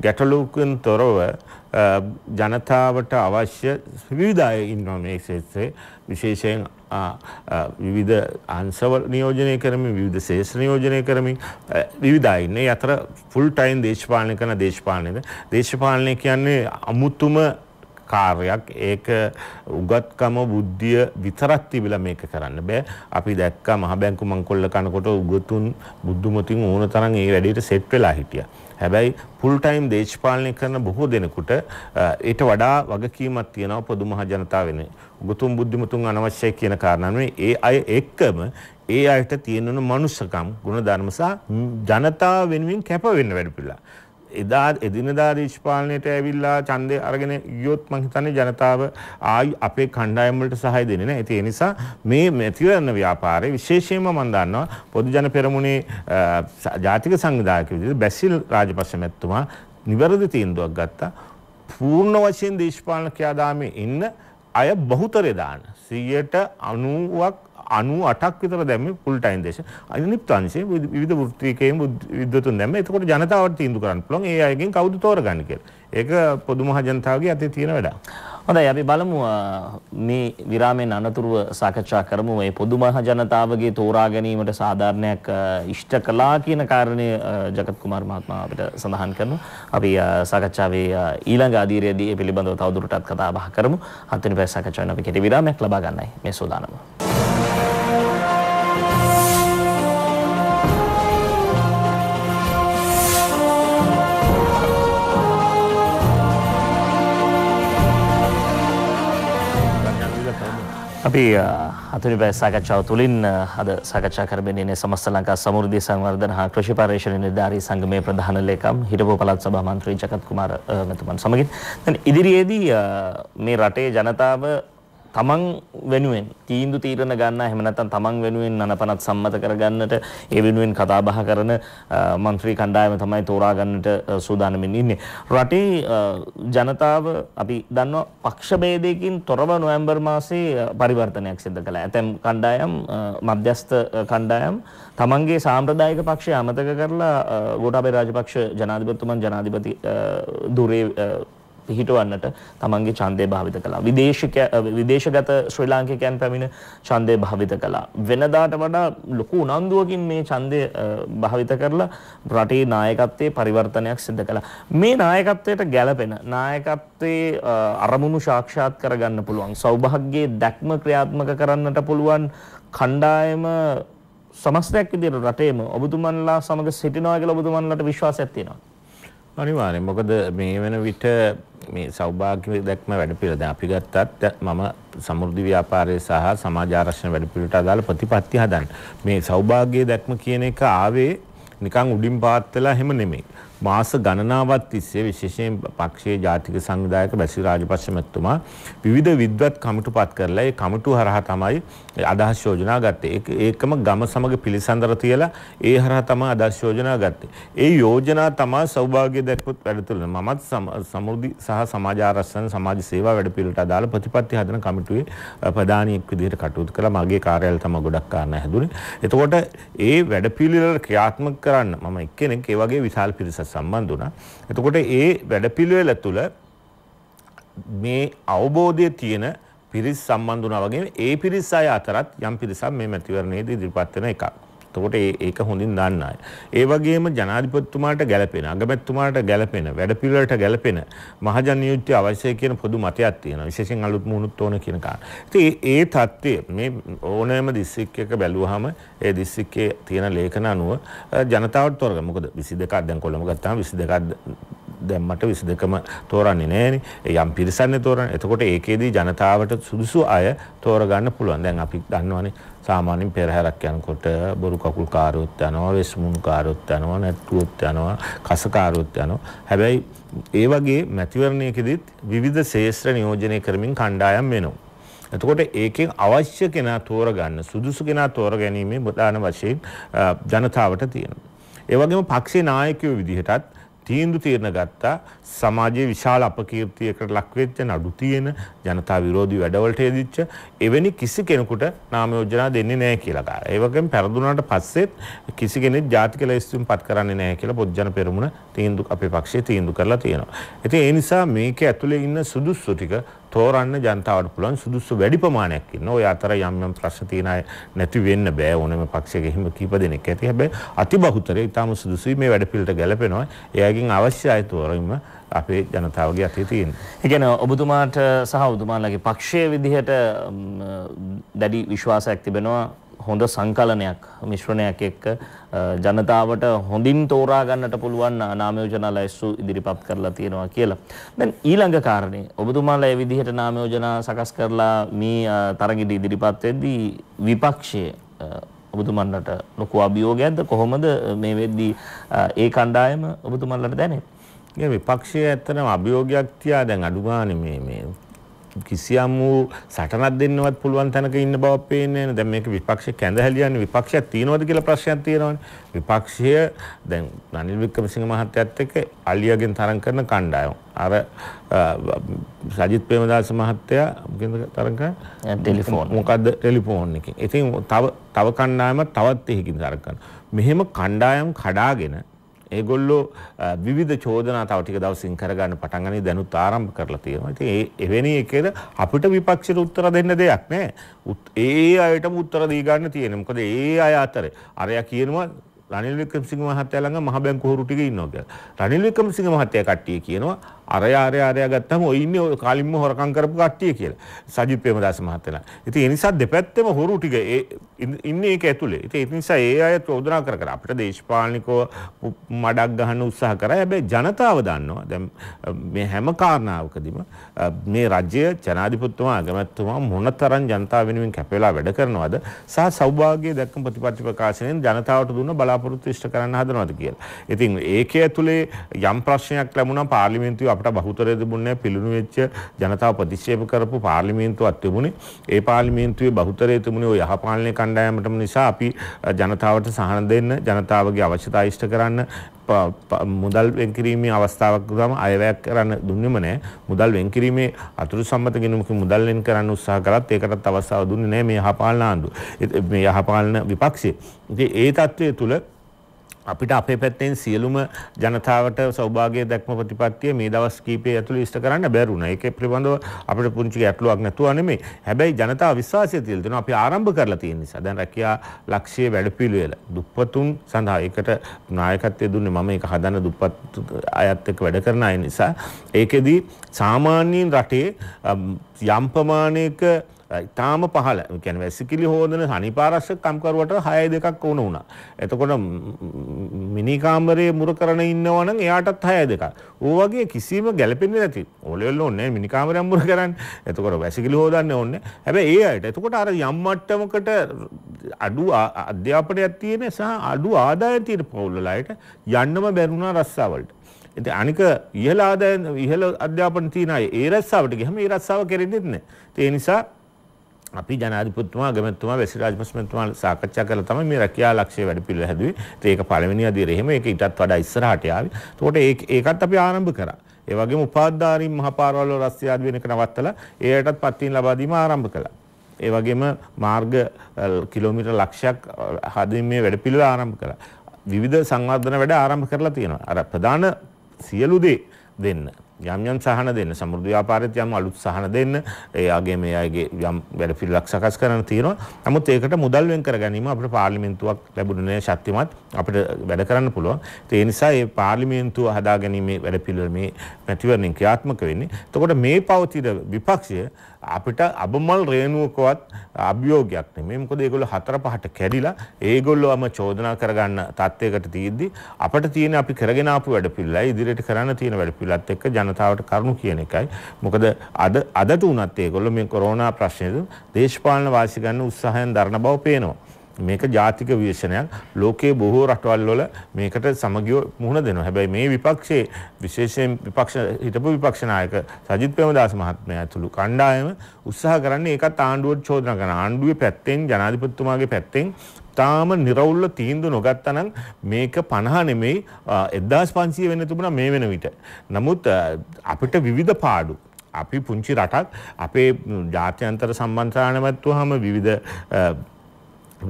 ගැටලුවකින් තොරව ජනතාවට අවශ්‍ය විවිධ අය ඉන්නවා මේ ක්ෂේත්‍රයේ. විශේෂයෙන් විවිධ අංශවල නියෝජනය කරමින්, විවිධ ශේෂ්ත්‍ර නියෝජනය කරමින් විවිධ අය ඉන්නේ. අතර ෆුල් ටයිම් දේශපාලනය කරන දේශපාලනය කියන්නේ අමුතුම කාර්යයක්. ඒක උගත්කම බුද්ධිය විතරක් තිබිලා මේක කරන්න බෑ. අපි දැක්කා මහ බැංකු මංකොල්ල කනකොට උගතුන් බුද්ධිමතුන් ඕන තරම් ඒ වැඩේට සෙට් වෙලා හිටියා. හැබැයි ෆුල් ටයිම් දේශපාලනය කරන බොහෝ දෙනෙකුට ඊට වඩා වගකීමක් තියෙනවා පොදු මහ ජනතාව වෙනුවෙන්. උගතුන් බුද්ධිමතුන් අනවශ්‍යයි කියන කාරණා නෙවෙයි, ඒ අය එක්කම ඒ අයට තියෙන මනුස්සකම්, ගුණධර්ම සහ ජනතාව වෙනුවෙන් කැප වෙන්න වැඩ පිළිලා. එදිනදා දේශපාලනයට ඇවිල්ලා ඡන්දය අරගෙන ගියොත් මං හිතන්නේ ජනතාව ආයි අපේ කණ්ඩායම් වලට සහාය දෙන්නේ නැහැ. ඒ නිසා මේ මැතිවරණ ව්‍යාපාරයේ විශේෂයෙන්ම මම දන්නවා පොදු ජන පෙරමුණේ ජාතික සංවිධායක විදිහට බැසිල් රාජපක්ෂ මැතිතුමා නිවැරදි තීන්දුවක් ගත්තා. පූර්ණ වශයෙන් දේශපාලන ක්‍රියාදාමයේ ඉන්න අය බහුතරය දාන 98ක් විතර දැම්මේ ෆුල් ටයිම් දේශ. අනිත් අංශේ විවිධ වෘත්තිකයන් විද්වතුන් දැම්මේ. එතකොට ජනතාවට තීන්දුව කරන්න පුළුවන් ඒ අයගෙන් කවුද තෝරගන්නේ කියලා. ඒක පොදු මහ ජනතාවගේ අතේ තියෙන වැඩක්. හොඳයි, අපි බලමු මේ විරාමයෙන් අනතුරුව සාකච්ඡා කරමු මේ පොදු මහ ජනතාවගේ තෝරා ගැනීමට සාධාරණයක් ඉෂ්ට කළා කියන කාරණය ජගත් කුමාර මහත්මයා අපිට සඳහන් කරනවා. අපි සාකච්ඡාවේ ඊළඟ අදියරේදී මේ පිළිබඳව තවදුරටත් කතා බහ කරමු. හත්වෙනි පැය සාකච්ඡාවෙන් අපි කෙටි විරාමයක් ලබා ගන්නයි මේ සූදානම. අපි හතුනි පැය සාකච්ඡාව තුළින් අද සාකච්ඡා කරමින් ඉන්නේ සමස්ත ලංකා සමෘද්ධි සංවර්ධන හා කෘෂි පර්යේෂණ නිලධාරී සංගමේ ප්‍රධාන ලේකම් හිටපු පළාත් සභා මන්ත්‍රී ජගත් කුමාර මැතිතුමන් සමගින්. දැන් ඉදිරියේදී මේ රටේ ජනතාව තමන් වෙනුවෙන් තීරණ ගන්න, එහෙම නැත්නම් තමන් වෙනුවෙන් නනපනත් සම්මත කරගන්නට ඒ වෙනුවෙන් කතා බහ කරන മന്ത്രി කණ්ඩායම තමයි තෝරා ගන්නට සූදානම්ින් ඉන්නේ. රටේ ජනතාව අපි දන්නවා පක්ෂ ભેදයකින් තොරව නොවැම්බර් මාසයේ පරිවර්තනයක් සිදු කළා. ඇතැම් කණ්ඩායම් මධ්‍යස්ථ කණ්ඩායම් තමන්ගේ සාම්ප්‍රදායික පක්ෂය අමතක කරලා ගෝඨාභය රාජපක්ෂ ජනාධිපතිතුමන් ජනාධිපති ධුරේ පිහිටවන්නට තමන්ගේ ඡන්දය භාවිත කළා. විදේශගත ශ්‍රී ලාංකිකයන් පැමිණ ඡන්දය භාවිත කළා. වෙනදාට වඩා ලොකු උනන්දුවකින් මේ ඡන්දය භාවිත කරලා රටේ නායකත්වයේ පරිවර්තනයක් සිදු කළා. මේ නායකත්වයට ගැළපෙන නායකත්වයේ අරමුණු සාක්ෂාත් කරගන්න පුළුවන්, සෞභාග්‍යයේ දැක්ම ක්‍රියාත්මක කරන්නට පුළුවන් කණ්ඩායම සමස්තයක් විදිහට රටේම ඔබතුමන්ලා සමග සිටිනවා කියලා ඔබතුමන්ලාට විශ්වාසයක් තියෙනවා? අනිවාර්යෙන්. මොකද මේ වෙන විට මේ සෞභාග්‍ය දැක්ම වැඩපිළිවෙල දැන් අපි ගත්තත් මම සමෘද්ධි ව්‍යාපාරයේ සහ සමාජ ආරක්ෂණ වැඩපිළිවෙලට අදාළ ප්‍රතිපත්ති හදන්න. මේ සෞභාග්‍ය දැක්ම කියන එක ආවේ නිකන් උඩින් පාත් වෙලා හැම නෙමෙයි. මාස ගණනාවක් තිස්සේ විශේෂයෙන් පක්ෂයේ ජාතික සංවිධායක බැසිල් රාජපක්ෂ මැතිතුමා විවිධ විද්වත් කමිටු පත් කරලා ඒ කමිටු හරහා තමයි අදහස් යෝජනා ගත්තේ. ඒකම ගම සමග පිළිසඳර තියලා ඒ හරහා තමයි අදහස් යෝජනා ගත්තේ. ඒ යෝජනා තමයි සෞභාග්‍ය දැක්වත් වැඩතුල මමත් සමෘද්ධි සහ සමාජ ආරක්ෂණ සමාජ සේවා වැඩපිළිවෙලට අදාළ ප්‍රතිපත්ති හදන කමිටුවේ ප්‍රධානියෙක් විදිහට කටයුතු කළා. මගේ කාර්යාලය තමයි ගොඩක් කාරණා හැදුනේ. එතකොට ඒ වැඩපිළිවෙල ක්‍රියාත්මක කරන්න මම එක්කෙනෙක් ඒ වගේ විශාල පිරිසක් සම්බන්ධ වුණා. එතකොට ඒ වැඩපිළිවෙල තුළ මේ අවබෝධය තියෙන පිරිස් සම්බන්ධ වුණා වගේම ඒ පිරිස් අය අතරත් යම් පිරිසක් මේ මැතිවරණයේදී ඉදිරිපත් වෙන එකක්. එතකොට ඒක හොඳින් දන්න අය. ඒ වගේම ජනාධිපතිතුමාට ගැළපෙන, අගමැතිතුමාට ගැළපෙන, වැඩපිළිවෙලට ගැළපෙන මහජන නියුක්තිය අවශ්‍යයි කියන පොදු මතයක් තියෙනවා. විශේෂයෙන් අලුත් මුහුණුත් ඕන කියන කාරණා. ඉතින් ඒ தත්ත්වය මේ ඕනෑම දිස්ත්‍රික් එක බැලුවාම ඒ දිස්ත්‍රික්කයේ තියෙන ලේඛන අනුව ජනතාවට තෝරගන්න. මොකද 22ක් දැන් කොළඹ ගත්තාම 22ක් දැන් මට 22ම තෝරන්නේ නැහැනේ. යම් පිරිසන්නේ තෝරන්නේ. එතකොට ඒකේදී ජනතාවට සුදුසු අය තෝරගන්න පුළුවන්. දැන් අපි දන්නවනේ සාමාන්‍යයෙන් පෙරහැරක් යනකොට බොරු කකුල් කාරයොත් යනවා, වෙස්මුණු කාරයොත් යනවා, නැට්ටුවොත් යනවා, කස කාරයොත් යනවා. හැබැයි ඒ වගේ මැතිවරණයකදීත් විවිධ ශේෂ්ත්‍ර නියෝජනය කරමින් කණ්ඩායම් වෙනවා. එතකොට ඒකෙන් අවශ්‍ය කෙනා තෝරගන්න, සුදුසු කෙනා තෝරගැනීමේ ප්‍රධාන වශයෙන් ජනතාවට තියෙනවා. ඒ වගේම පක්ෂේ නායකයෝ විදිහටත් තීන්දුව తీරන ගත්තා සමාජයේ විශාල අපකීර්තියකට ලක් වෙච්ච නඩු තියෙන ජනතා විරෝධී වැඩවලට යෙදිච්ච එවැනි කිසි කෙනෙකුට නාම යෝජනා දෙන්නේ නැහැ කියලා කාරණා. ඒ වගේම පෙරදුනාට පස්සෙත් කිසි කෙනෙක් ජාතික ලැයිස්තුවෙන් පත් කරන්නේ නැහැ කියලා පොත්ජන පෙරමුණ තීන්දුව අපේ පක්ෂයේ තීන්දුව කරලා තියෙනවා. ඉතින් ඒ නිසා මේක ඇතුලේ ඉන්න සුදුසු ටික තෝරන්න ජනතාවට පුළුවන් සුදුසු වැඩි ප්‍රමාණයක් ඉන්නවා. ඔය අතර යම් ප්‍රශ්න තියෙන අය නැති වෙන්න බෑ. ඕනෑම පක්ෂයක හිම කීප දෙනෙක් ඇති. හැබැයි අතිබහුතරය ඊටම සුදුසුයි මේ වැඩ පිළිවෙලට ගැලපෙනවා. එයාගෙන් අවශ්‍ය අය තෝරීම අපේ ජනතාවගේ අතේ තියෙනවා. ඒ කියන්නේ ඔබතුමාට සහ ඔබතුමාලගේ පක්ෂයේ විදිහට දැඩි විශ්වාසයක් තිබෙනවා හොඳ සංකලනයක් මිශ්‍රණයක් එක්ක ජනතාවට හොඳින් තෝරා ගන්නට පුළුවන් නාම යෝජනා ලැයිස්තු ඉදිරිපත් කරලා තියෙනවා කියලා. දැන් ඊළඟ කාරණේ ඔබතුමාලා මේ විදිහට නාම යෝජනා සකස් කරලා මේ තරගෙදි ඉදිරිපත් වෙද්දී විපක්ෂයේ ඔබතුමන්ලට ලොකු අභියෝගයක්ද කොහොමද මේ වෙද්දී ඒ කණ්ඩායම ඔබතුමන්ලට දැනෙන්නේ? මේ විපක්ෂයේ ඇත්තටම අභියෝගයක් තියා දැන් අඩු ගානේ මේ කිසියම් වූ සටනක් දෙන්නවත් පුළුවන් තැනක ඉන්න බව පේන්නේ නැහැ. දැන් මේක විපක්ෂයේ කැඳහැලියන්නේ විපක්ෂයක් තියනවද කියලා ප්‍රශ්නයක් තියෙනවානේ. විපක්ෂය දැන් රනිල් වික්‍රමසිංහ මහත්තයත් එක්ක අලියාගෙන් තරම් කරන කණ්ඩායම. අර සජිත් ප්‍රේමදාස මහත්තයා මොකද තරම් කරන්නේ? ටෙලිෆෝන්. මොකද්ද ටෙලිෆෝන් එකකින්. ඉතින් තව කණ්ඩායමක් තවත් එකකින් තරම් කරනවා. මෙහෙම කණ්ඩායම් කඩාගෙන ඒගොල්ලෝ විවිධ චෝදනා තව ටික දවසින් කරගන්න පටන් ගන්නේ දැනුත් ආරම්භ කරලා තියෙනවා. ඉතින් එවැනි එකේද අපිට විපක්ෂයට උත්තර දෙන්න දෙයක් නැහැ. ඒ අයටම උත්තර දී ගන්න තියෙනවා. මොකද ඒ අය අතරේ අරයා කියනවා රනිල් වික්‍රමසිංහ මහත්තයා ළඟ මහ බැංකු හොරු ටික ඉන්නවා කියලා. රනිල් වික්‍රමසිංහ මහත්තයා කට්ටිය කියනවා අරයා ගත්තම ඔය ඉන්නේ ඔය කාලින්ම හොරකම් කරපු කට්ටිය කියලා. සජිත් ප්‍රේමදාස මහත්තයා. ඉතින් ඒ නිසා දෙපැත්තෙම හොරු ටික ඉන්නේ ඒක ඇතුලේ. ඉතින් ඒ නිසා ඒ අය චෝදනා කර අපිට දේශපාලනිකව මඩක් ගහන්න උත්සාහ කරා. හැබැයි ජනතාව දන්නවා දැන් මේ හැම කාරණාවකදීම මේ රජය ජනාධිපතිතුමා අගමැතිතුමා මොනතරම් ජනතාව වෙනුවෙන් කැපෙලා වැඩ කරනවද සහ සෞභාග්‍ය දක්වන ප්‍රතිපත්ති ප්‍රකාශනයෙන් ජනතාවට දුන්න බලාපොරොත්තු ඉෂ්ට කරන්න හදනවද කියලා. ඉතින් ඒකේ ඇතුලේ යම් ප්‍රශ්නයක් ලැබුණා පාර්ලිමේන්තුවේ අපිට බහුතරය තිබුණේ පිළිණු වෙච්ච ජනතාව ප්‍රතික්ෂේප කරපු පාර්ලිමේන්තුවක් තිබුණේ. ඒ පාර්ලිමේන්තුවේ බහුතරය තිබුණේ ඔය යහපාලනයේ කණ්ඩායමටම නිසා අපි ජනතාවට සහන දෙන්න ජනතාවගේ අවශ්‍යතා ඉෂ්ට කරන්න මුදල් වෙන් කිරීමේ අවස්ථාවක් ගම අයවැයක් කරන්න දුන්නෙම නැහැ. මුදල් වෙන් කිරීමේ අතුරු සම්මත ගෙනුමකින් මුදල් වෙන් කරන්න උත්සාහ කරත් ඒකටත් අවස්ථාව දුන්නේ නැහැ මේ යහපාලන ආණ්ඩුව. මේ යහපාලන විපක්ෂය. ඉතින් ඒ තත්ත්වයේ තුල අපිට අපේ පැත්තෙන් සියලුම ජනතාවට සෞභාග්‍ය දැක්ම ප්‍රතිපත්තිය මේ දවස් කීපය ඇතුළේ ඉෂ්ට කරන්න බැරුණා. ඒකේ පිළිබඳව අපිට පුංචි ගැටලුවක් නැතුව නෙමෙයි. හැබැයි ජනතාව විශ්වාසය තියලා දෙනවා අපි ආරම්භ කරලා තියෙන නිසා. දැන් රැකියා ලක්ෂ්‍ය වැඩපිළිවෙල දුප්පතුන් සඳහා ඒකට නායකත්වය දුන්නේ මම ඒක හදන දුප්පත් අයත් එක්ක වැඩ කරන අය නිසා. ඒකෙදි සාමාන්‍යයෙන් රටේ යම් ප්‍රමාණයක තාම පහළ කියන්නේ වැසිකිලි හොදන සනිපාරක්ෂක කම්කරුවට 6-2ක් වුණ වුණා. එතකොට මිනි කාමරේ මුර කරන ඉන්නවනම් එයාටත් 6-2ක්. ඕ වගේ කිසිම ගැළපෙන්නේ නැති. ඕලෙවල් ඕනේ මිනි කාමරයක් මුර කරන්නේ. එතකොට වැසිකිලි හොදන්න ඕනේ. හැබැයි ඒ අයට එතකොට අර යම් මට්ටමකට අඩු අධ්‍යාපනයක් තියෙන සහ අඩු ආදායම් තියෙන පවුල් වලට යන්නම බැරුණා රස්සාවලට. ඉතින් අනික ඉහළ අධ්‍යාපන තියෙන අය ඒ රස්සාවට ගියම ඒ රස්සාව කෙරෙන්නේ නැහැ. ඒ නිසා අපි ජනාධිපතිතුමා අගමැතිතුමා වැසි රාජපක්ෂතුමා සාකච්ඡා කරලා තමයි මේ රැකියා ලක්ෂ්‍ය වැඩපිළිවෙල හැදුවේ. ඒක පළවෙනි අදියරේ එහෙම ඒක ඊටත් වඩා ඉස්සරහට යාවි. ඒකට ඒකත් අපි ආරම්භ කරා. ඒ වගේම උපාධාරීන් මහපාරවල් වල රස්තියාද වෙන එක නවත්තලා ඒකටත් පත්තින් ලබා දීම ආරම්භ කළා. ඒ වගේම මාර්ග කිලෝමීටර් ලක්ෂයක් හදීමේ වැඩපිළිවෙල ආරම්භ කළා. විවිධ සංවර්ධන වැඩ ආරම්භ කරලා තියෙනවා. අර ප්‍රධාන සියලු දේ දෙන්න. යම් සහන දෙන්න. සමෘද්ධි ව්‍යාපාරෙත් යම් අලුත් සහන දෙන්න. එයාගේ මේ අයගේ යම් වැඩ පිළිලක් සකස් කරන්න තියෙනවා. නමුත් ඒකට මුදල් වෙන් කර ගැනීම අපිට පාර්ලිමේන්තුවක් ලැබුණේ ශක්තිමත් අපිට වැඩ කරන්න පුළුවන්. ඒ නිසා මේ පාර්ලිමේන්තුව හදා ගැනීමේ වැඩ පිළිවෙල මේ මැතිවරණයෙන් ක්‍රියාත්මක වෙන්නේ. එතකොට මේ පවතින විපක්ෂය අපිට අබමල් රේණුවකවත් අභියෝගයක් නෙමෙයි. මොකද ඒගොල්ලෝ 4-5ට කැඩිලා ඒගොල්ලෝම චෝදනා කරගන්න තත්ත්වයකට තියෙද්දි අපිට තියෙන අපි කරගෙන ආපු වැඩ පිළිලයි ඉදිරියට කරන්න තියෙන වැඩ පිළිලත් එක්ක ජනතාවට කරුණු කියන එකයි. මොකද අදට උනත් ඒගොල්ලෝ මේ කොරෝනා ප්‍රශ්නේද දේශපාලන වාසි ගන්න උත්සාහයෙන් දරන බව පේනවා. මේක ජාතික විශ්ෂණයක්. ලෝකයේ බොහෝ රටවල් වල මේකට සමගිය මුහුණ දෙනවා. හැබැයි මේ විපක්ෂයේ විශේෂයෙන් හිටපු විපක්ෂ නායක සජිත් ප්‍රේමදාස මහත්මයා ඇතුළු කණ්ඩායම උත්සාහ කරන්නේ ඒකත් ආණ්ඩුවට චෝදනා කරන. ආණ්ඩුවේ පැත්තෙන් ජනාධිපතිතුමාගේ පැත්තෙන් තාම නිරවුල්ව තීන්දුව නොගත්තා නම් මේක 50 නෙමෙයි 1500 වෙන්න තිබුණා මේ වෙන විට. නමුත් අපිට විවිධ පාඩු අපි පුංචි රටක් අපේ ජාත්‍යන්තර සම්බන්ධතා නැවතුවාම විවිධ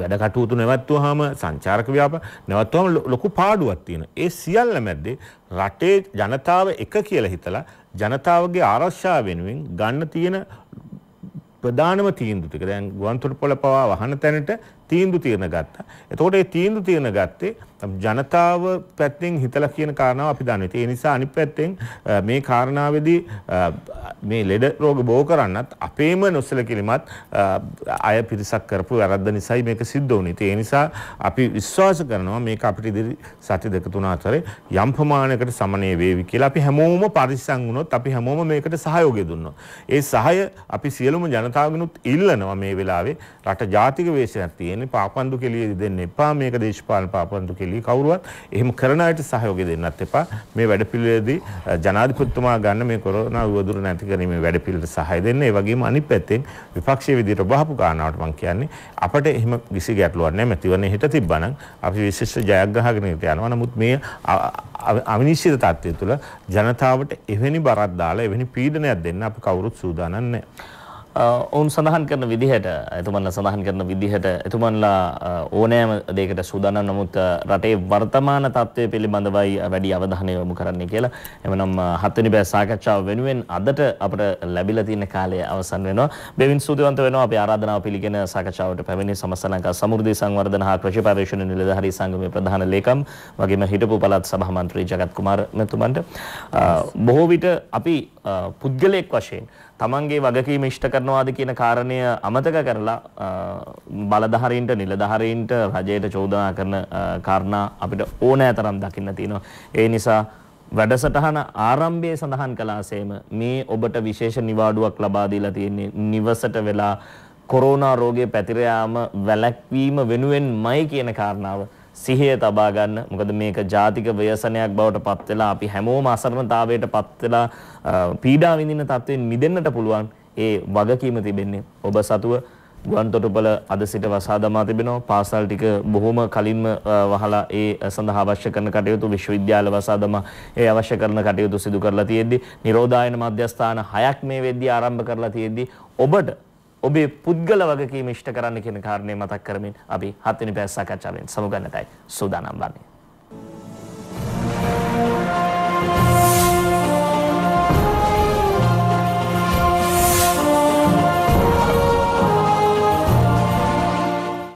වැඩ කටයුතු නැවතුවාම සංචාරක ව්‍යාපාර නැවතුවාම ලොකු පාඩුවක් තියෙනවා. ඒ සියල්ල මැද්දේ රටේ ජනතාව එක කියලා හිතලා ජනතාවගේ ආරක්ෂාව වෙනුවෙන් ගන්න තියෙන ප්‍රධානම තීන්දුව ටික දැන් ගුවන්තොටුපොළ පවා වහන තැනට තීන්දුව తీරන ගත්තා. එතකොට ඒ තීන්දුව తీරන ගත්තේ ජනතාව පැත්තෙන් හිතලා කියන කාරණාව අපි දන්නේ. ඒ නිසා අනිත් පැත්තෙන් මේ කාරණාවේදී මේ ලෙඩ රෝග බෝ කරන්නත් අපේම නොසලකිලිමත් අය පිරිසක් කරපු වැරද්ද නිසායි මේක සිද්ධ වුනේ. ඒ නිසා අපි විශ්වාස කරනවා මේක අපිට ඉදිරි සති දෙක තුන අතරේ යම් ප්‍රමාණයකට සමනය වේවි කියලා. අපි හැමෝම පරිස්සම් වුණොත් අපි හැමෝම මේකට සහයෝගය දුන්නොත්. ඒ සහාය අපි සියලුම ජනතාවගෙනුත් ඉල්ලනවා මේ වෙලාවේ. රට ජාතික වේශයක් තියෙන්නේ පාපන්දු කෙලිය දෙන්න එපා. මේක දේශපාලන පාපන්දු කෙලිය කවුරුවත් එහෙම කරන අයට සහයෝගය දෙන්නත් එපා. මේ වැඩපිළිවෙලදී ජනාධිපතිතුමා ගන්න මේ කොරෝනා උවදුර නැති කිරීමේ වැඩපිළිවෙලට සහාය දෙන්න. ඒ වගේම අනිත් පැත්තෙන් විපක්ෂයේ විදිහට බහපු කාරණාවට මම කියන්නේ අපිට එහෙම කිසි ගැටලුවක් නැහැ. මැතිවරණේ හිට තිබ්බනම් අපි විශේෂ ජයග්‍රහණයකට යනවා. නමුත් මේ අවිනිශ්චිත තත්ත්වය තුළ ජනතාවට එවැනි බරක් දාලා එවැනි පීඩනයක් දෙන්න අපි කවුරුත් සූදානම් නැහැ. ඔවුන් සඳහන් කරන විදිහට එතුමන්ලා සඳහන් කරන විදිහට එතුමන්ලා ඕනෑම දෙයකට සූදානම්. නමුත් රටේ වර්තමාන තත්ත්වය පිළිබඳවයි වැඩි අවධානය යොමු කරන්නේ කියලා. එමනම් 7 වෙනි බෑ සාකච්ඡාව වෙනුවෙන් අදට අපට ලැබිලා තියෙන කාලය අවසන් වෙනවා. බෙවින් ස්තුතිවන්ත වෙනවා අපි ආරාධනාව පිළිගෙන සාකච්ඡාවට පැමිණි සමස්ත ලංකා සමෘද්ධි සංවර්ධන හා කෘෂි පරිශ්‍රණ නිලධාරී සංගමේ ප්‍රධාන ලේකම් වගේම හිටපු පළාත් සභා මන්ත්‍රී ජගත් කුමාර මැතිතුමන්ට බොහෝ විට අපි පුද්ගලයෙක් වශයෙන් තමන්ගේ වගකීම ඉෂ්ට කරනවාද කියන කාරණය අමතක කරලා බලධාරීන්ට නිලධාරීන්ට රජයට චෝදනා කරන කාරණා අපිට ඕනෑ තරම් දකින්න තියෙනවා. ඒ නිසා වැඩසටහන ආරම්භයේ සඳහන් කළාසේම මේ ඔබට විශේෂ නිවාඩුවක් ලබා දීලා තියෙන්නේ නිවසට වෙලා කොරෝනා රෝගය පැතිර යාම වැළැක්වීම වෙනුවෙන්මයි කියන කාරණාව සිහිය තබා ගන්න. මොකද මේක ජාතික ව්‍යසනයක් බවට පත් වෙලා අපි හැමෝම අසරණතාවයට පත් වෙලා පීඩා විඳින තත්ත්වෙන් මිදෙන්නට පුළුවන්. ඒ වගකීම තිබෙන්නේ ඔබ සතුව. ගුවන්තොටුපළ අද සිට වසා දමා තිබෙනවා. පාසල් ටික බොහොම කලින්ම වහලා ඒ සඳහා අවශ්‍ය කරන කටයුතු විශ්වවිද්‍යාල වසා දමා ඒ අවශ්‍ය කරන කටයුතු සිදු කරලා තියෙද්දි නිරෝධායන මධ්‍යස්ථාන 6ක් මේ වෙද්දී ආරම්භ කරලා තියෙද්දි ඔබට ඔබේ පුද්ගල වගකීම ඉෂ්ට කරන්න කියන කාරණේ මතක් කරමින් අපි 7 වෙනි පැය සාකච්ඡාවෙන් සමුගන්නටයි සූදානම් වන්නේ.